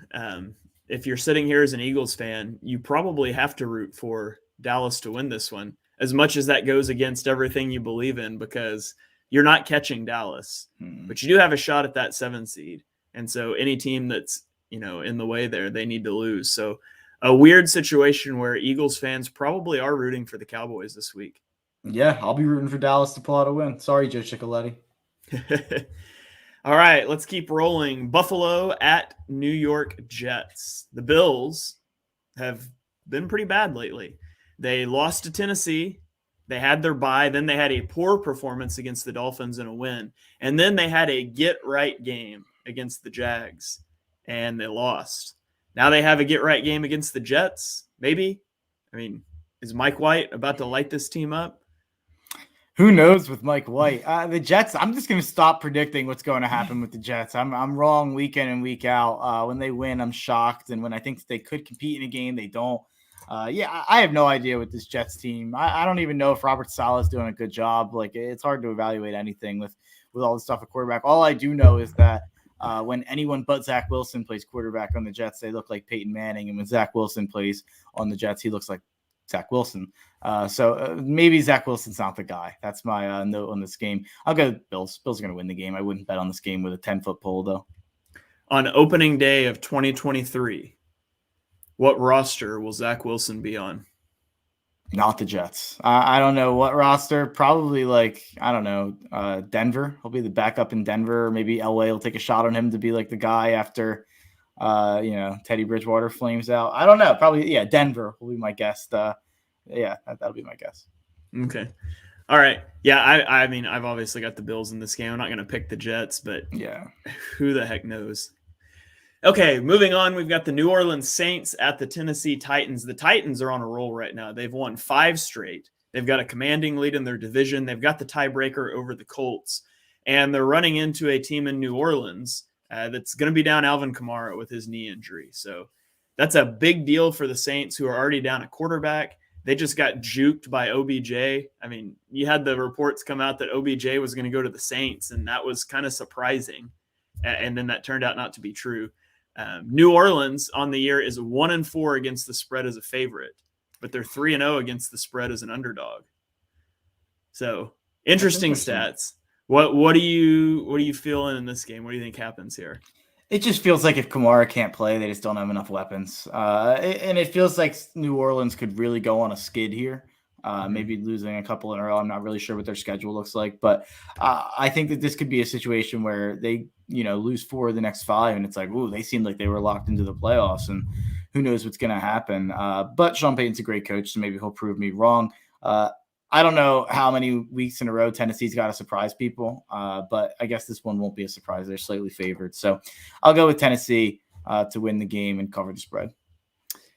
If you're sitting here as an Eagles fan, you probably have to root for Dallas to win this one, as much as that goes against everything you believe in, because you're not catching Dallas, but you do have a shot at that 7 seed. And so any team that's, in the way there, they need to lose. So a weird situation where Eagles fans probably are rooting for the Cowboys this week. Yeah, I'll be rooting for Dallas to pull out a win. Sorry, Joe Ciccoletti. All right, let's keep rolling. Buffalo at New York Jets. The Bills have been pretty bad lately. They lost to Tennessee. They had their bye. Then they had a poor performance against the Dolphins and a win. And then they had a get-right game against the Jags, and they lost. Now they have a get-right game against the Jets, maybe. Is Mike White about to light this team up? Who knows with Mike White? The Jets, I'm just going to stop predicting what's going to happen with the Jets. I'm wrong week in and week out. When they win, I'm shocked. And when I think they could compete in a game, they don't. I have no idea with this Jets team. I don't even know if Robert Saleh is doing a good job. Like, it's hard to evaluate anything with all the stuff at quarterback. All I do know is that when anyone but Zach Wilson plays quarterback on the Jets, they look like Peyton Manning. And when Zach Wilson plays on the Jets, he looks like Zach Wilson. So maybe Zach Wilson's not the guy. That's my note on this game. I'll go Bills. Bills are going to win the game. I wouldn't bet on this game with a 10-foot pole, though. On opening day of 2023, what roster will Zach Wilson be on? Not the Jets. I don't know what roster. Probably Denver. He'll be the backup in Denver. Or maybe LA will take a shot on him to be like the guy after, Teddy Bridgewater flames out. I don't know. Probably, Denver will be my guess. That'll be my guess. Okay. All right. Yeah, I've obviously got the Bills in this game. I'm not going to pick the Jets, but who the heck knows? Okay, moving on, we've got the New Orleans Saints at the Tennessee Titans. The Titans are on a roll right now. They've won 5 straight. They've got a commanding lead in their division. They've got the tiebreaker over the Colts, and they're running into a team in New Orleans that's going to be down Alvin Kamara with his knee injury. So that's a big deal for the Saints, who are already down a quarterback. they just got juked by OBJ. I mean, you had the reports come out that OBJ was going to go to the Saints, and that was kind of surprising. And then that turned out not to be true. New Orleans on the year is 1-4 against the spread as a favorite, but they're 3-0 against the spread as an underdog. So interesting stats. What are you feeling in this game? What do you think happens here? It just feels like if Kamara can't play, they just don't have enough weapons. And it feels like New Orleans could really go on a skid here. Maybe losing a couple in a row. I'm not really sure what their schedule looks like, but I think that this could be a situation where they, lose 4 of the next 5, and it's like, ooh, they seemed like they were locked into the playoffs, and who knows what's going to happen. But Sean Payton's a great coach, so maybe he'll prove me wrong. I don't know how many weeks in a row Tennessee's got to surprise people, but I guess this one won't be a surprise. They're slightly favored, so I'll go with Tennessee to win the game and cover the spread.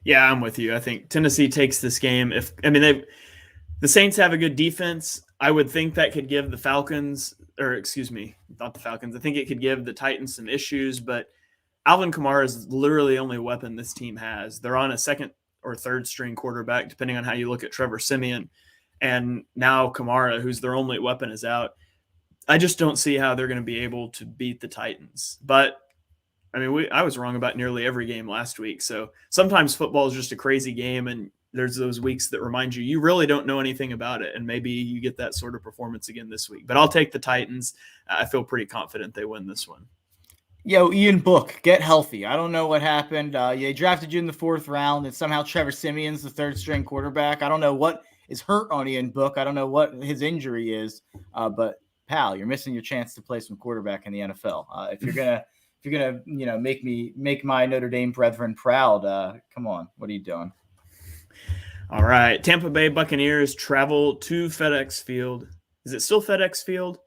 Yeah, I'm with you. I think Tennessee takes this game. The Saints have a good defense. I would think that could give the Falcons, or excuse me, not the Falcons. I think it could give the Titans some issues, but Alvin Kamara is literally the only weapon this team has. They're on a second or third string quarterback, depending on how you look at Trevor Siemian. And now Kamara, who's their only weapon, is out. I just don't see how they're going to be able to beat the Titans. But, I was wrong about nearly every game last week. So sometimes football is just a crazy game, and there's those weeks that remind you really don't know anything about it, and maybe you get that sort of performance again this week. But I'll take the Titans. I feel pretty confident they win this one. Yo, Ian Book, get healthy. I don't know what happened. They drafted you in the 4th round, and somehow Trevor Siemian's the third-string quarterback. I don't know what is hurt on Ian Book. I don't know what his injury is, but pal, you're missing your chance to play some quarterback in the NFL. If you're gonna make my Notre Dame brethren proud, come on, what are you doing? All right, Tampa Bay Buccaneers travel to FedEx Field. Is it still FedEx Field?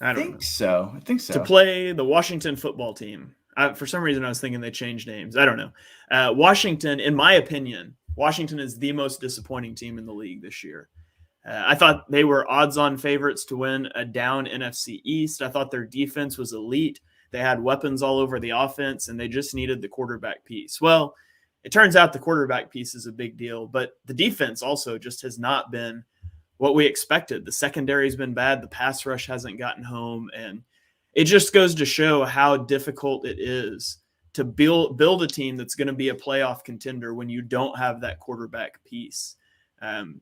I think so. To play the Washington football team. For some reason, I was thinking they changed names. I don't know. Washington, in my opinion, Washington is the most disappointing team in the league this year. I thought they were odds-on favorites to win a down NFC East. I thought their defense was elite. They had weapons all over the offense, and they just needed the quarterback piece. Well, it turns out the quarterback piece is a big deal, but the defense also just has not been what we expected. The secondary's been bad. The pass rush hasn't gotten home, and it just goes to show how difficult it is to build a team that's going to be a playoff contender when you don't have that quarterback piece.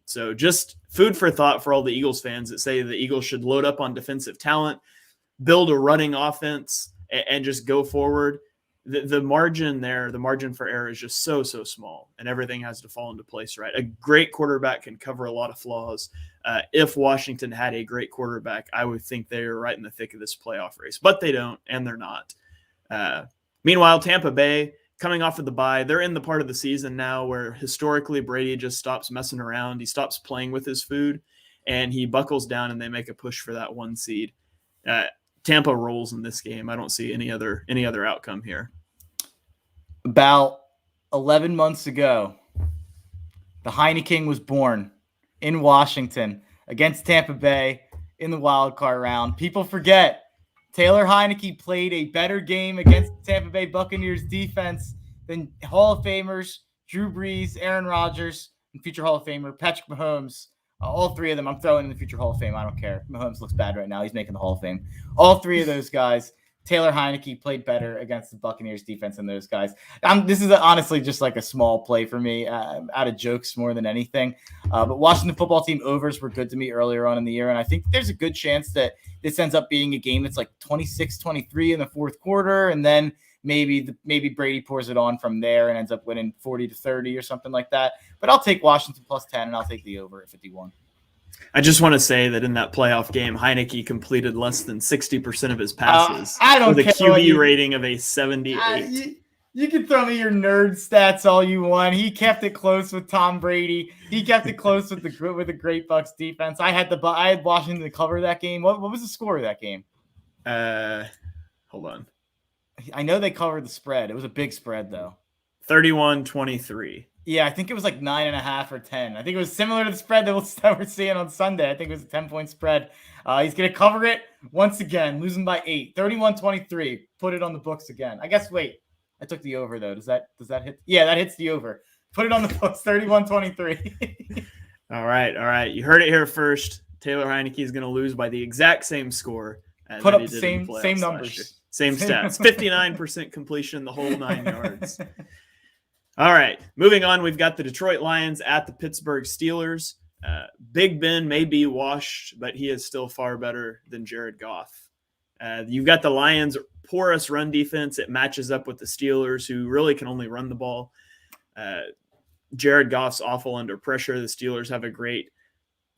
So just food for thought for all the Eagles fans that say the Eagles should load up on defensive talent, build a running offense, and just go forward. The margin there, the margin for error is just so small, and everything has to fall into place, right? A great quarterback can cover a lot of flaws. If Washington had a great quarterback, I would think they are right in the thick of this playoff race, but they don't, and they're not. Meanwhile, Tampa Bay, coming off of the bye, they're in the part of the season now where historically Brady just stops messing around. He stops playing with his food, and he buckles down, and they make a push for that 1 seed. Tampa rolls in this game. I don't see any other outcome here. About 11 months ago, the Heineken was born in Washington against Tampa Bay in the wild card round. People forget Taylor Heineke played a better game against the Tampa Bay Buccaneers defense than Hall of Famers Drew Brees, Aaron Rodgers, and future Hall of Famer Patrick Mahomes. All 3 of them I'm throwing in the future Hall of Fame. I don't care. Mahomes looks bad right now. He's making the Hall of Fame. All 3 of those guys, Taylor Heineke played better against the Buccaneers defense than those guys. This is honestly just like a small play for me, out of jokes more than anything. But Washington football team overs were good to me earlier on in the year, and I think there's a good chance that this ends up being a game that's like 26-23 in the 4th quarter, and then maybe Brady pours it on from there and ends up winning 40-30 or something like that. But I'll take Washington plus 10, and I'll take the over at 51. I just want to say that in that playoff game, Heineke completed less than 60% of his passes with a QB rating of a 78. You can throw me your nerd stats all you want. He kept it close with Tom Brady. He kept it close with the great Bucs defense. I had Washington to cover that game. What was the score of that game? Hold on. I know they covered the spread. It was a big spread though. 31-23. Yeah, I think it was like 9.5 or 10. I think it was similar to the spread that we're seeing on Sunday. I think it was a 10-point spread. He's going to cover it once again, losing by 8. 31-23. Put it on the books again. I guess, wait. I took the over, though. Does that hit? Yeah, that hits the over. Put it on the post, 31-23. All right. You heard it here first. Taylor Heineke is going to lose by the exact same score Put that up he the did in the same playoffs numbers. last year. Same stats. 59% completion, the whole 9 yards. All right. Moving on, we've got the Detroit Lions at the Pittsburgh Steelers. Big Ben may be washed, but he is still far better than Jared Goff. You've got the Lions' porous run defense. It matches up with the Steelers, who really can only run the ball. Jared Goff's awful under pressure. The Steelers have a great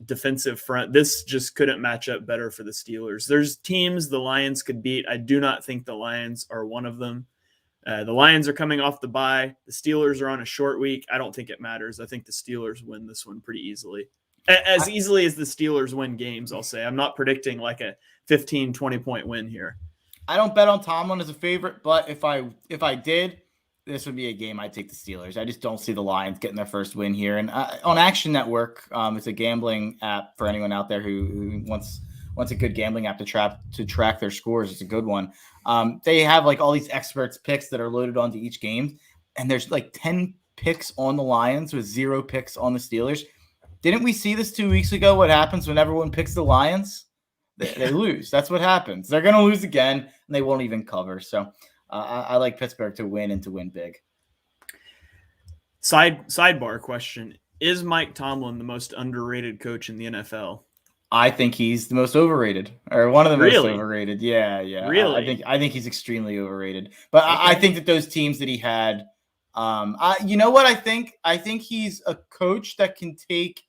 defensive front. This just couldn't match up better for the Steelers. There's teams the Lions could beat. I do not think the Lions are one of them. The Lions are coming off the bye. The Steelers are on a short week. I don't think it matters. I think the Steelers win this one pretty easily. As easily as the Steelers win games, I'll say. I'm not predicting like a 15, 20-point win here. I don't bet on Tomlin as a favorite, but if I did, this would be a game I'd take the Steelers. I just don't see the Lions getting their first win here. And on Action Network, it's a gambling app for anyone out there who wants a good gambling app to track their scores. It's a good one. They have like all these experts picks that are loaded onto each game, and there's like 10 picks on the Lions with 0 picks on the Steelers. Didn't we see this 2 weeks ago? What happens when everyone picks the Lions? They lose. That's what happens. They're going to lose again, and they won't even cover. So I like Pittsburgh to win and to win big. Sidebar question. Is Mike Tomlin the most underrated coach in the NFL? I think he's the most overrated, or one of the most overrated. Yeah. Really? I think he's extremely overrated. But okay. I think that those teams that he had, you know what I think? I think he's a coach that can take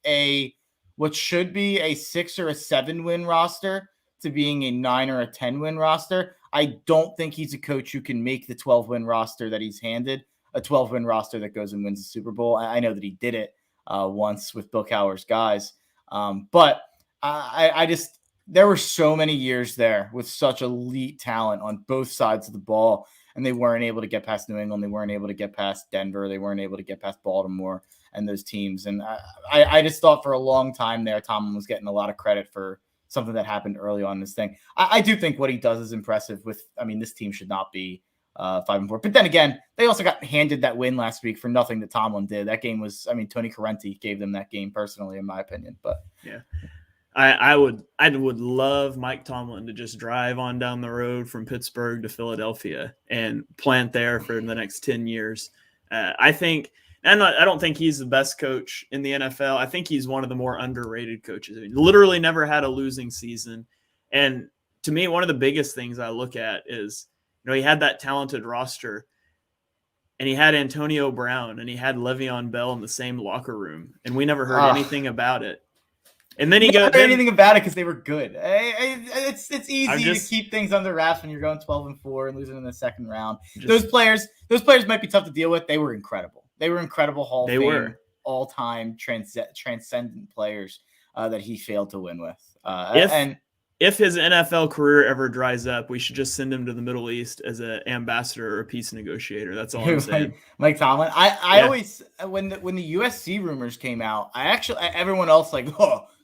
what should be a 6 or a 7 win roster to being a 9 or a 10 win roster. I don't think he's a coach who can make the 12 win roster that he's handed, a 12 win roster that goes and wins the Super Bowl. I know that he did it once with Bill Cowher's guys. But I just, there were so many years there with such elite talent on both sides of the ball, and they weren't able to get past New England. They weren't able to get past Denver. They weren't able to get past Baltimore and those teams. And I just thought for a long time there, Tomlin was getting a lot of credit for something that happened early on in this thing. I do think what he does is impressive this team should not be 5-4. But then again, they also got handed that win last week for nothing that Tomlin did. That game was, Tony Correnti gave them that game personally, in my opinion. But yeah. I would love Mike Tomlin to just drive on down the road from Pittsburgh to Philadelphia and plant there for the next 10 years. I don't think he's the best coach in the NFL. I think he's one of the more underrated coaches. He literally never had a losing season. And to me, one of the biggest things I look at is, he had that talented roster, and he had Antonio Brown, and he had Le'Veon Bell in the same locker room, and we never heard anything about it. And then he goes anything about it because they were good. It's easy to keep things under wraps when you're going 12-4 and losing in the second round. Those players might be tough to deal with. They were incredible. They were incredible Hall of Fame, all-time transcendent players that he failed to win with. If his NFL career ever dries up, we should just send him to the Middle East as an ambassador or a peace negotiator. That's all I'm saying. Mike Tomlin. I always, when the USC rumors came out, everyone else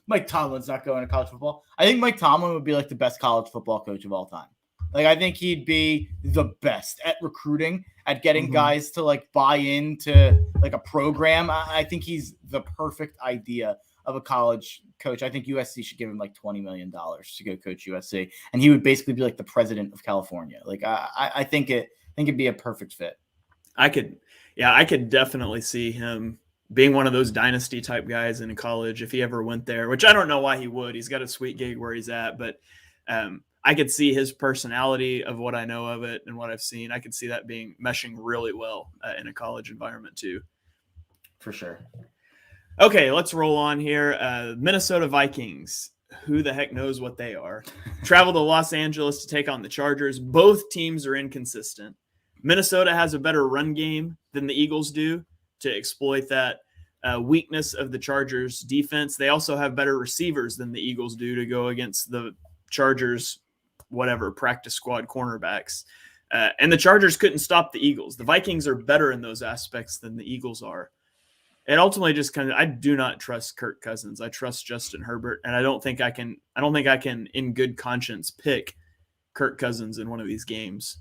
Mike Tomlin's not going to college football. I think Mike Tomlin would be like the best college football coach of all time. Like, I think he'd be the best at recruiting, at getting guys to buy into a program. I think he's the perfect idea of a college coach. I think USC should give him $20 million to go coach USC, and he would basically be the president of California. I think it'd be a perfect fit. I could definitely see him being one of those dynasty type guys in college if he ever went there, which I don't know why he would. He's got a sweet gig where he's at, but I could see his personality of what I know of it and what I've seen. I could see that being meshing really well in a college environment too. For sure. Okay, let's roll on here. Minnesota Vikings. Who the heck knows what they are? Travel to Los Angeles to take on the Chargers. Both teams are inconsistent. Minnesota has a better run game than the Eagles do to exploit that weakness of the Chargers defense. They also have better receivers than the Eagles do to go against the Chargers, practice squad cornerbacks. And the Chargers couldn't stop the Eagles. The Vikings are better in those aspects than the Eagles are. It ultimately just I do not trust Kirk Cousins. I trust Justin Herbert, and I don't think I can in good conscience pick Kirk Cousins in one of these games.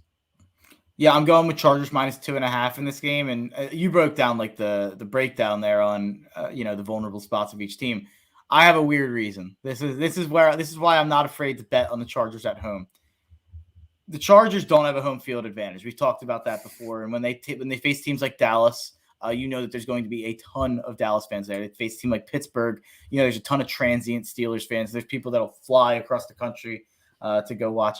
Yeah, I'm going with Chargers -2.5 in this game, and you broke down like the breakdown there on the vulnerable spots of each team. I have a weird reason. This is why I'm not afraid to bet on the Chargers at home. The Chargers don't have a home field advantage. We've talked about that before, and when they face teams like Dallas, that there's going to be a ton of Dallas fans there. They face a team like Pittsburgh. There's a ton of transient Steelers fans. There's people that'll fly across the country to go watch.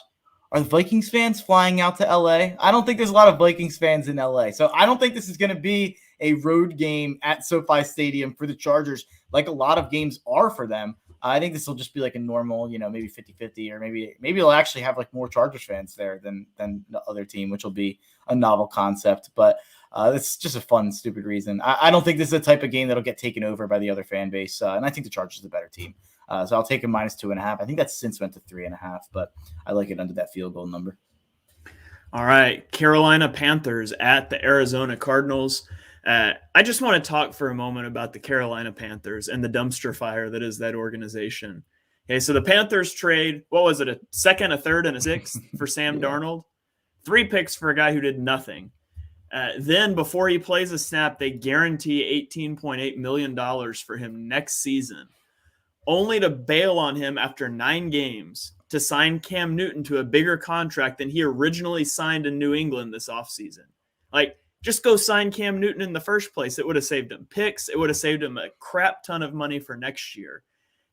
Are the Vikings fans flying out to LA? I don't think there's a lot of Vikings fans in LA. So I don't think this is going to be a road game at SoFi Stadium for the Chargers like a lot of games are for them. I think this will just be like a normal, maybe 50-50, or maybe it'll actually have like more Chargers fans there than the other team, which will be a novel concept. But it's just a fun, stupid reason. I don't think this is a type of game that'll get taken over by the other fan base. And I think the Chargers are the better team. So I'll take a -2.5. I think that's since went to 3.5, but I like it under that field goal number. All right. Carolina Panthers at the Arizona Cardinals. I just want to talk for a moment about the Carolina Panthers and the dumpster fire that is that organization. Okay, so the Panthers trade, what was it, a second, a third, and a sixth for Sam Darnold? 3 picks for a guy who did nothing. Then before he plays a snap, they guarantee $18.8 million for him next season, only to bail on him after 9 games to sign Cam Newton to a bigger contract than he originally signed in New England this offseason. Like, just go sign Cam Newton in the first place. It would have saved him picks. It would have saved him a crap ton of money for next year.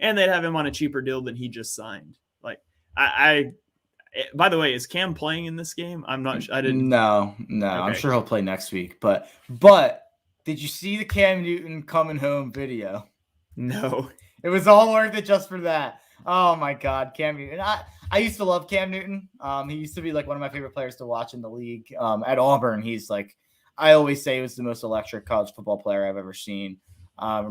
And they'd have him on a cheaper deal than he just signed. Like, by the way, is Cam playing in this game? I'm not. I didn't. No. Okay. I'm sure he'll play next week. But did you see the Cam Newton coming home video? No. It was all worth it just for that. Oh my God, Cam Newton. I used to love Cam Newton. He used to be like one of my favorite players to watch in the league. At Auburn, he's like, I always say he was the most electric college football player I've ever seen.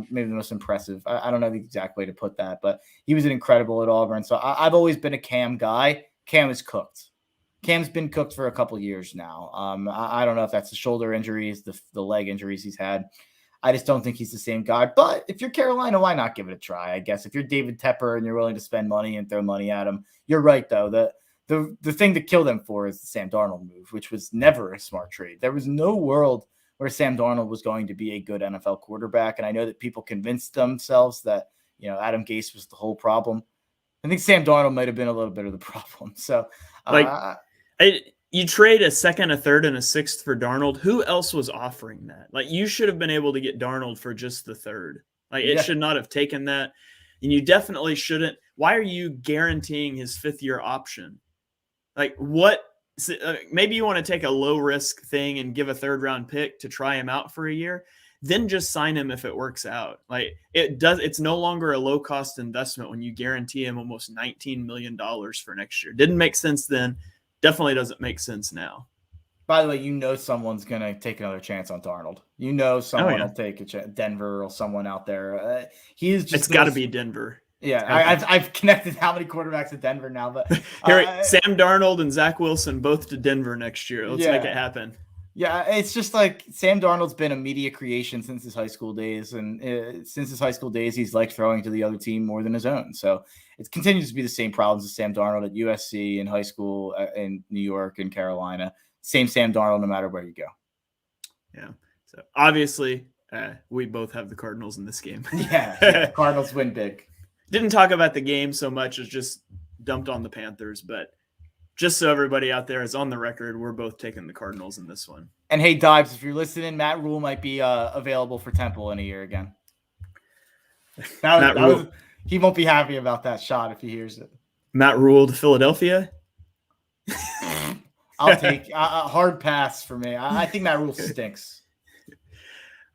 Maybe the most impressive. I don't know the exact way to put that, but he was an incredible at Auburn. So I've always been a Cam guy. Cam is cooked. Cam's been cooked for a couple years now. I don't know if that's the shoulder injuries, the leg injuries he's had. I just don't think he's the same guy. But if you're Carolina, why not give it a try? I guess if you're David Tepper and you're willing to spend money and throw money at him, you're right though. The thing to kill them for is the Sam Darnold move, which was never a smart trade. There was no world where Sam Darnold was going to be a good NFL quarterback. And I know that people convinced themselves that, Adam Gase was the whole problem. I think Sam Darnold might have been a little bit of the problem. So you trade a second, a third, and a sixth for Darnold. Who else was offering that? Like, you should have been able to get Darnold for just the third. Like, it should not have taken that. And you definitely shouldn't. Why are you guaranteeing his 5th-year option? Like, what? Maybe you want to take a low-risk thing and give a third-round pick to try him out for a year. Then just sign him if it works out. Like, it's no longer a low-cost investment when you guarantee him almost $19 million for next year. Didn't make sense then. Definitely doesn't make sense now. By the way, someone's going to take another chance on Darnold. Someone will take a chance. Denver or someone out there. It's got to be Denver. Yeah, I've connected how many quarterbacks to Denver now. But Sam Darnold and Zach Wilson both to Denver next year. Let's make it happen. Yeah, it's just like Sam Darnold's been a media creation since his high school days. And since his high school days, he's liked throwing to the other team more than his own. So it continues to be the same problems as Sam Darnold at USC, in high school, in New York, and Carolina. Same Sam Darnold no matter where you go. Yeah. So obviously, we both have the Cardinals in this game. Yeah, Cardinals win big. Didn't talk about the game so much as just dumped on the Panthers, but just so everybody out there is on the record, we're both taking the Cardinals in this one. And hey, Dibes, if you're listening, Matt Rule might be available for Temple in a year again. He won't be happy about that shot if he hears it. Matt Rule to Philadelphia? I'll take a hard pass for me. I think Matt Rule stinks.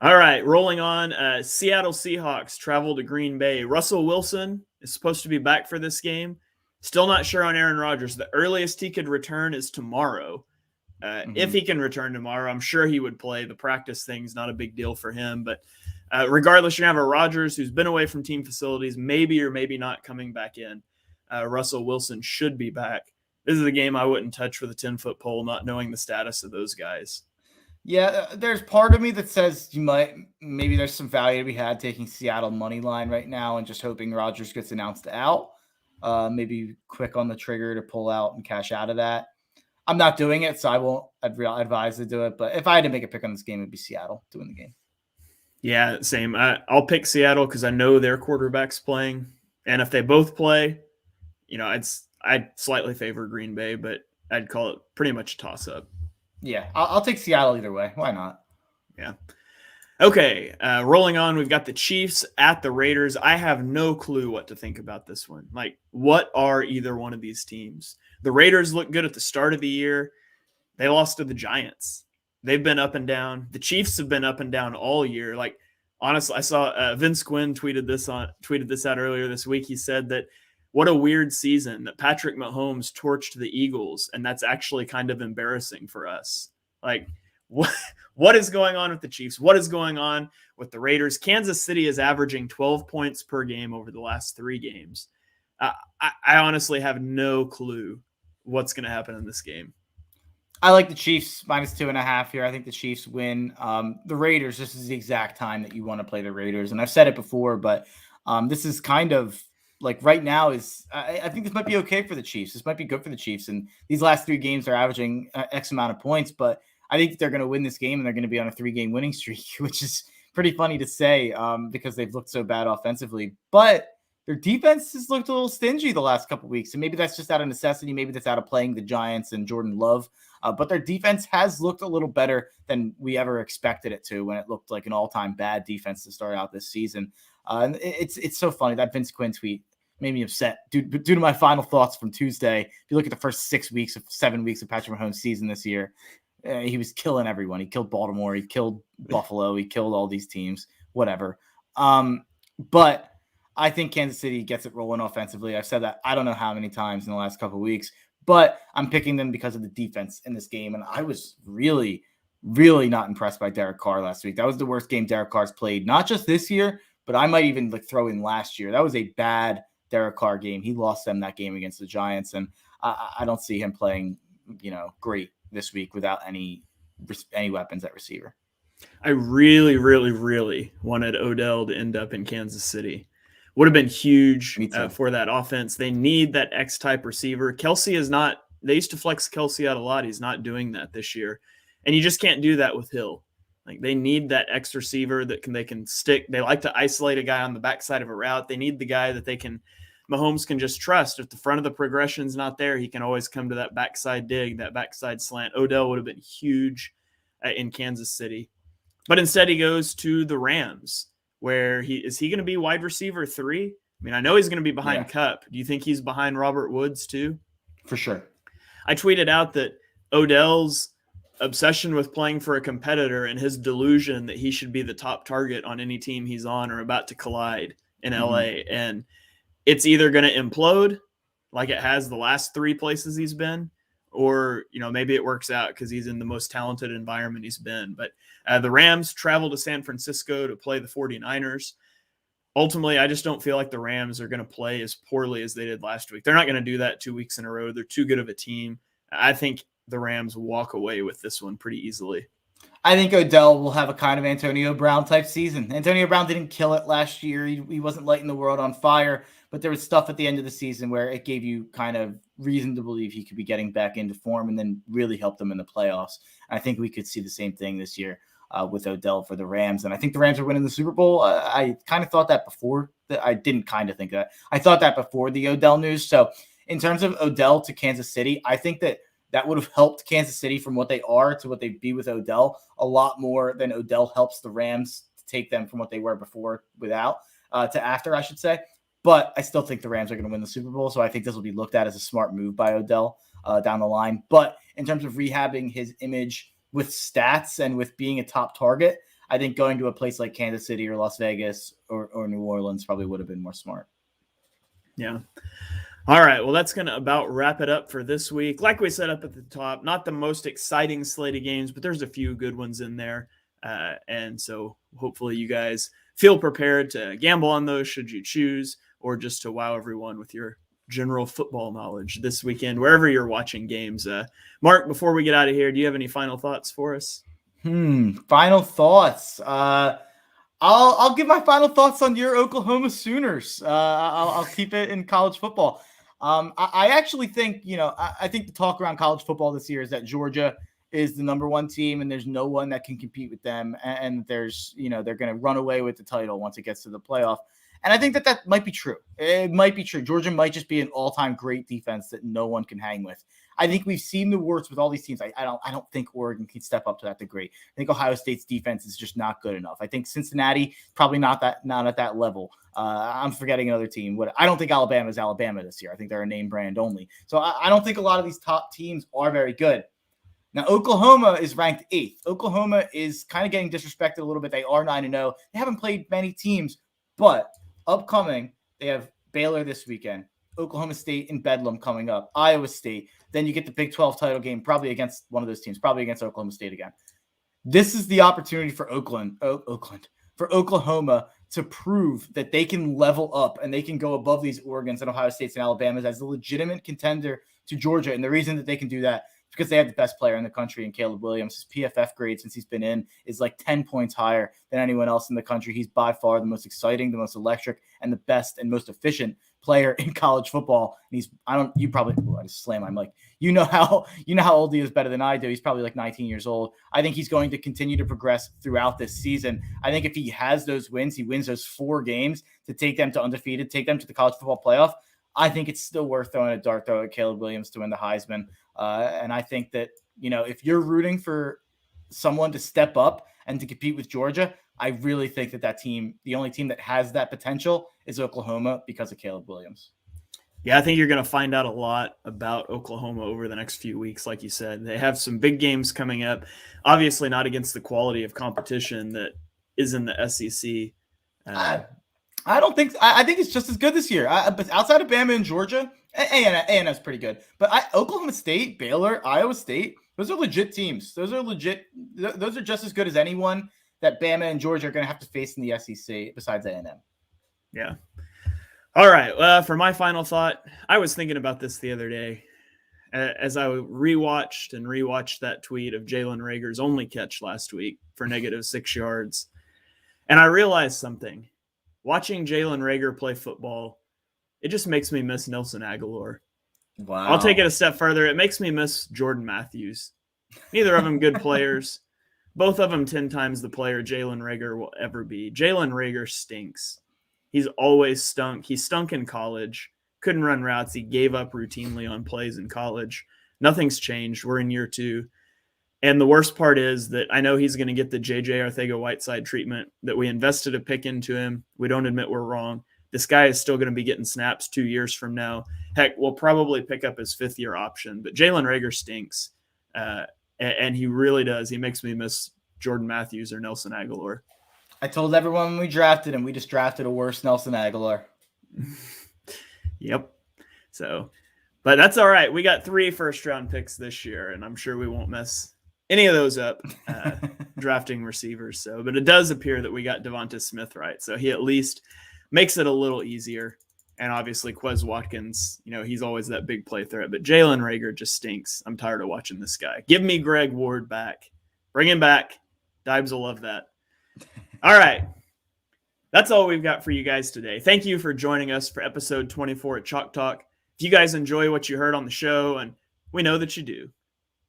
All right, rolling on. Seattle Seahawks travel to Green Bay. Russell Wilson is supposed to be back for this game. Still not sure on Aaron Rodgers. The earliest he could return is tomorrow. If he can return tomorrow, I'm sure he would play. The practice thing's not a big deal for him. But regardless, you're going to have a Rodgers who's been away from team facilities, maybe or maybe not coming back in. Russell Wilson should be back. This is a game I wouldn't touch with a 10-foot pole, not knowing the status of those guys. Yeah, there's part of me that says maybe there's some value to be had taking Seattle money line right now and just hoping Rodgers gets announced out. Maybe quick on the trigger to pull out and cash out of that. I'm not doing it, so I won't advise to do it. But if I had to make a pick on this game, it'd be Seattle doing the game. Yeah, same. I'll pick Seattle because I know their quarterback's playing, and if they both play, I'd slightly favor Green Bay, but I'd call it pretty much a toss-up. Yeah, I'll take Seattle either way. Why not? Yeah. Okay, rolling on, we've got the Chiefs at the Raiders. I have no clue what to think about this one. Like, what are either one of these teams? The Raiders look good at the start of the year. They lost to the Giants. They've been up and down. The Chiefs have been up and down all year. Like, honestly, I saw Vince Quinn tweeted this out earlier this week. He said that what a weird season that Patrick Mahomes torched the Eagles, and that's actually kind of embarrassing for us. Like, what is going on with the Chiefs? What is going on with the Raiders? Kansas City is averaging 12 points per game over the last 3 games. I honestly have no clue what's going to happen in this game. I like the Chiefs -2.5 here. I think the Chiefs win. The Raiders, this is the exact time that you want to play the Raiders. And I've said it before, but this is kind of like right now I think this might be okay for the Chiefs. This might be good for the Chiefs. And these last 3 games are averaging X amount of points, but I think they're going to win this game and they're going to be on a 3-game winning streak, which is pretty funny to say because they've looked so bad offensively. But their defense has looked a little stingy the last couple of weeks. And maybe that's just out of necessity. Maybe that's out of playing the Giants and Jordan Love. But their defense has looked a little better than we ever expected it to when it looked like an all-time bad defense to start out this season. And it's so funny. That Vince Quinn tweet made me upset due to my final thoughts from Tuesday. If you look at the first 7 weeks of Patrick Mahomes' season this year, he was killing everyone. He killed Baltimore. He killed Buffalo. He killed all these teams, whatever. But I think Kansas City gets it rolling offensively. I've said that I don't know how many times in the last couple of weeks, but I'm picking them because of the defense in this game. And I was really, really not impressed by Derek Carr last week. That was the worst game Derek Carr's played, not just this year, but I might even throw in last year. That was a bad Derek Carr game. He lost them that game against the Giants. And I don't see him playing, great this week without any weapons at receiver. I really, really, really wanted Odell to end up in Kansas City. Would have been huge for that offense. They need that X-type receiver. Kelsey is not – they used to flex Kelsey out a lot. He's not doing that this year. And you just can't do that with Hill. Like, they need that X receiver that they can stick. They like to isolate a guy on the backside of a route. They need the guy that Mahomes can just trust. If the front of the progression's not there, he can always come to that backside dig, that backside slant. Odell would have been huge in Kansas City. But instead he goes to the Rams, where is he going to be wide receiver 3? I mean, I know he's going to be behind Kupp. Do you think he's behind Robert Woods too? For sure. I tweeted out that Odell's obsession with playing for a competitor and his delusion that he should be the top target on any team he's on are about to collide in LA. And it's either going to implode like it has the last 3 places he's been, or, maybe it works out because he's in the most talented environment he's been. But the Rams travel to San Francisco to play the 49ers. Ultimately, I just don't feel like the Rams are going to play as poorly as they did last week. They're not going to do that 2 weeks in a row. They're too good of a team. I think the Rams walk away with this one pretty easily. I think Odell will have a kind of Antonio Brown type season. Antonio Brown didn't kill it last year. He wasn't lighting the world on fire, but there was stuff at the end of the season where it gave you kind of reason to believe he could be getting back into form and then really help them in the playoffs. And I think we could see the same thing this year with Odell for the Rams. And I think the Rams are winning the Super Bowl. I kind of thought that before. I didn't kind of think that. I thought that before the Odell news. So in terms of Odell to Kansas City, I think that would have helped Kansas City from what they are to what they'd be with Odell a lot more than Odell helps the Rams to take them from what they were before without to after, I should say. But I still think the Rams are going to win the Super Bowl. So I think this will be looked at as a smart move by Odell down the line. But in terms of rehabbing his image with stats and with being a top target, I think going to a place like Kansas City or Las Vegas or New Orleans probably would have been more smart. Yeah. All right, well, that's going to about wrap it up for this week. Like we said up at the top, not the most exciting slate of games, but there's a few good ones in there. And so hopefully you guys feel prepared to gamble on those should you choose, or just to wow everyone with your general football knowledge this weekend, wherever you're watching games. Mark, before we get out of here, do you have any final thoughts for us? Final thoughts. I'll give my final thoughts on your Oklahoma Sooners. I'll keep it in college football. I actually think, I think the talk around college football this year is that Georgia is the number one team and there's no one that can compete with them. And there's, they're going to run away with the title once it gets to the playoff. And I think that might be true. It might be true. Georgia might just be an all-time great defense that no one can hang with. I think we've seen the worst with all these teams. I don't think Oregon can step up to that degree. I think Ohio State's defense is just not good enough. I think Cincinnati probably not at that level. I'm forgetting another team. I don't think Alabama is Alabama this year. I think they're a name brand only. So I don't think a lot of these top teams are very good. Now, Oklahoma is ranked 8th. Oklahoma is kind of getting disrespected a little bit. They are 9-0. They haven't played many teams, but upcoming, they have Baylor this weekend, Oklahoma State in Bedlam coming up, Iowa State. Then you get the Big 12 title game, probably against one of those teams, probably against Oklahoma State again. This is the opportunity for Oklahoma to prove that they can level up and they can go above these Oregons and Ohio States and Alabamas as a legitimate contender to Georgia. And the reason that they can do that is because they have the best player in the country in Caleb Williams. His PFF grade since he's been in is like 10 points higher than anyone else in the country. He's by far the most exciting, the most electric, and the best and most efficient player in college football. And I just slam my mic. You know how old he is better than I do. He's probably like 19 years old. I think he's going to continue to progress throughout this season. I think if he has those wins, he wins those 4 games to take them to undefeated, take them to the college football playoff. I think it's still worth throwing a dart throw at Caleb Williams to win the Heisman. And I think that, if you're rooting for someone to step up and to compete with Georgia, I really think that team, the only team that has that potential is Oklahoma because of Caleb Williams. Yeah, I think you're going to find out a lot about Oklahoma over the next few weeks. Like you said, they have some big games coming up, obviously not against the quality of competition that is in the SEC. I don't think – I think it's just as good this year. But outside of Bama and Georgia, A&M's pretty good. But Oklahoma State, Baylor, Iowa State, those are legit teams. Those are just as good as anyone that Bama and Georgia are going to have to face in the SEC besides A&M. Yeah. All right. For my final thought, I was thinking about this the other day as I rewatched that tweet of Jalen Reagor's only catch last week for -6 yards. And I realized something. Watching Jalen Reagor play football, it just makes me miss Nelson Aguilar. Wow. I'll take it a step further. It makes me miss Jordan Matthews. Neither of them good players. Both of them 10 times the player Jalen Reagor will ever be. Jalen Reagor stinks. He's always stunk. He stunk in college. Couldn't run routes. He gave up routinely on plays in college. Nothing's changed. We're in year 2. And the worst part is that I know he's going to get the J.J. Arcega-Whiteside treatment, that we invested a pick into him. We don't admit we're wrong. This guy is still going to be getting snaps 2 years from now. Heck, we'll probably pick up his 5th-year option. But Jalen Reagor stinks, and he really does. He makes me miss Jordan Matthews or Nelson Aguilar. I told everyone when we drafted him, we just drafted a worse Nelson Aguilar. Yep. So, but that's all right. We got 3 first-round picks this year, and I'm sure we won't mess any of those up drafting receivers. So, but it does appear that we got Devonta Smith right. So he at least makes it a little easier. And obviously Quez Watkins, he's always that big play threat. But Jalen Reagor just stinks. I'm tired of watching this guy. Give me Greg Ward back. Bring him back. Dibes will love that. All right. That's all we've got for you guys today. Thank you for joining us for episode 24 at Chalk Talk. If you guys enjoy what you heard on the show, and we know that you do,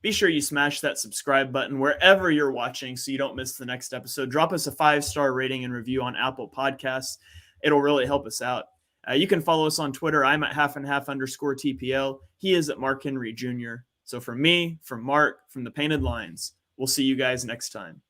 be sure you smash that subscribe button wherever you're watching so you don't miss the next episode. Drop us a 5-star rating and review on Apple Podcasts. It'll really help us out. You can follow us on Twitter. I'm at @halfandhalf_TPL. He is at Mark Henry Jr. So from me, from Mark, from the Painted Lines, we'll see you guys next time.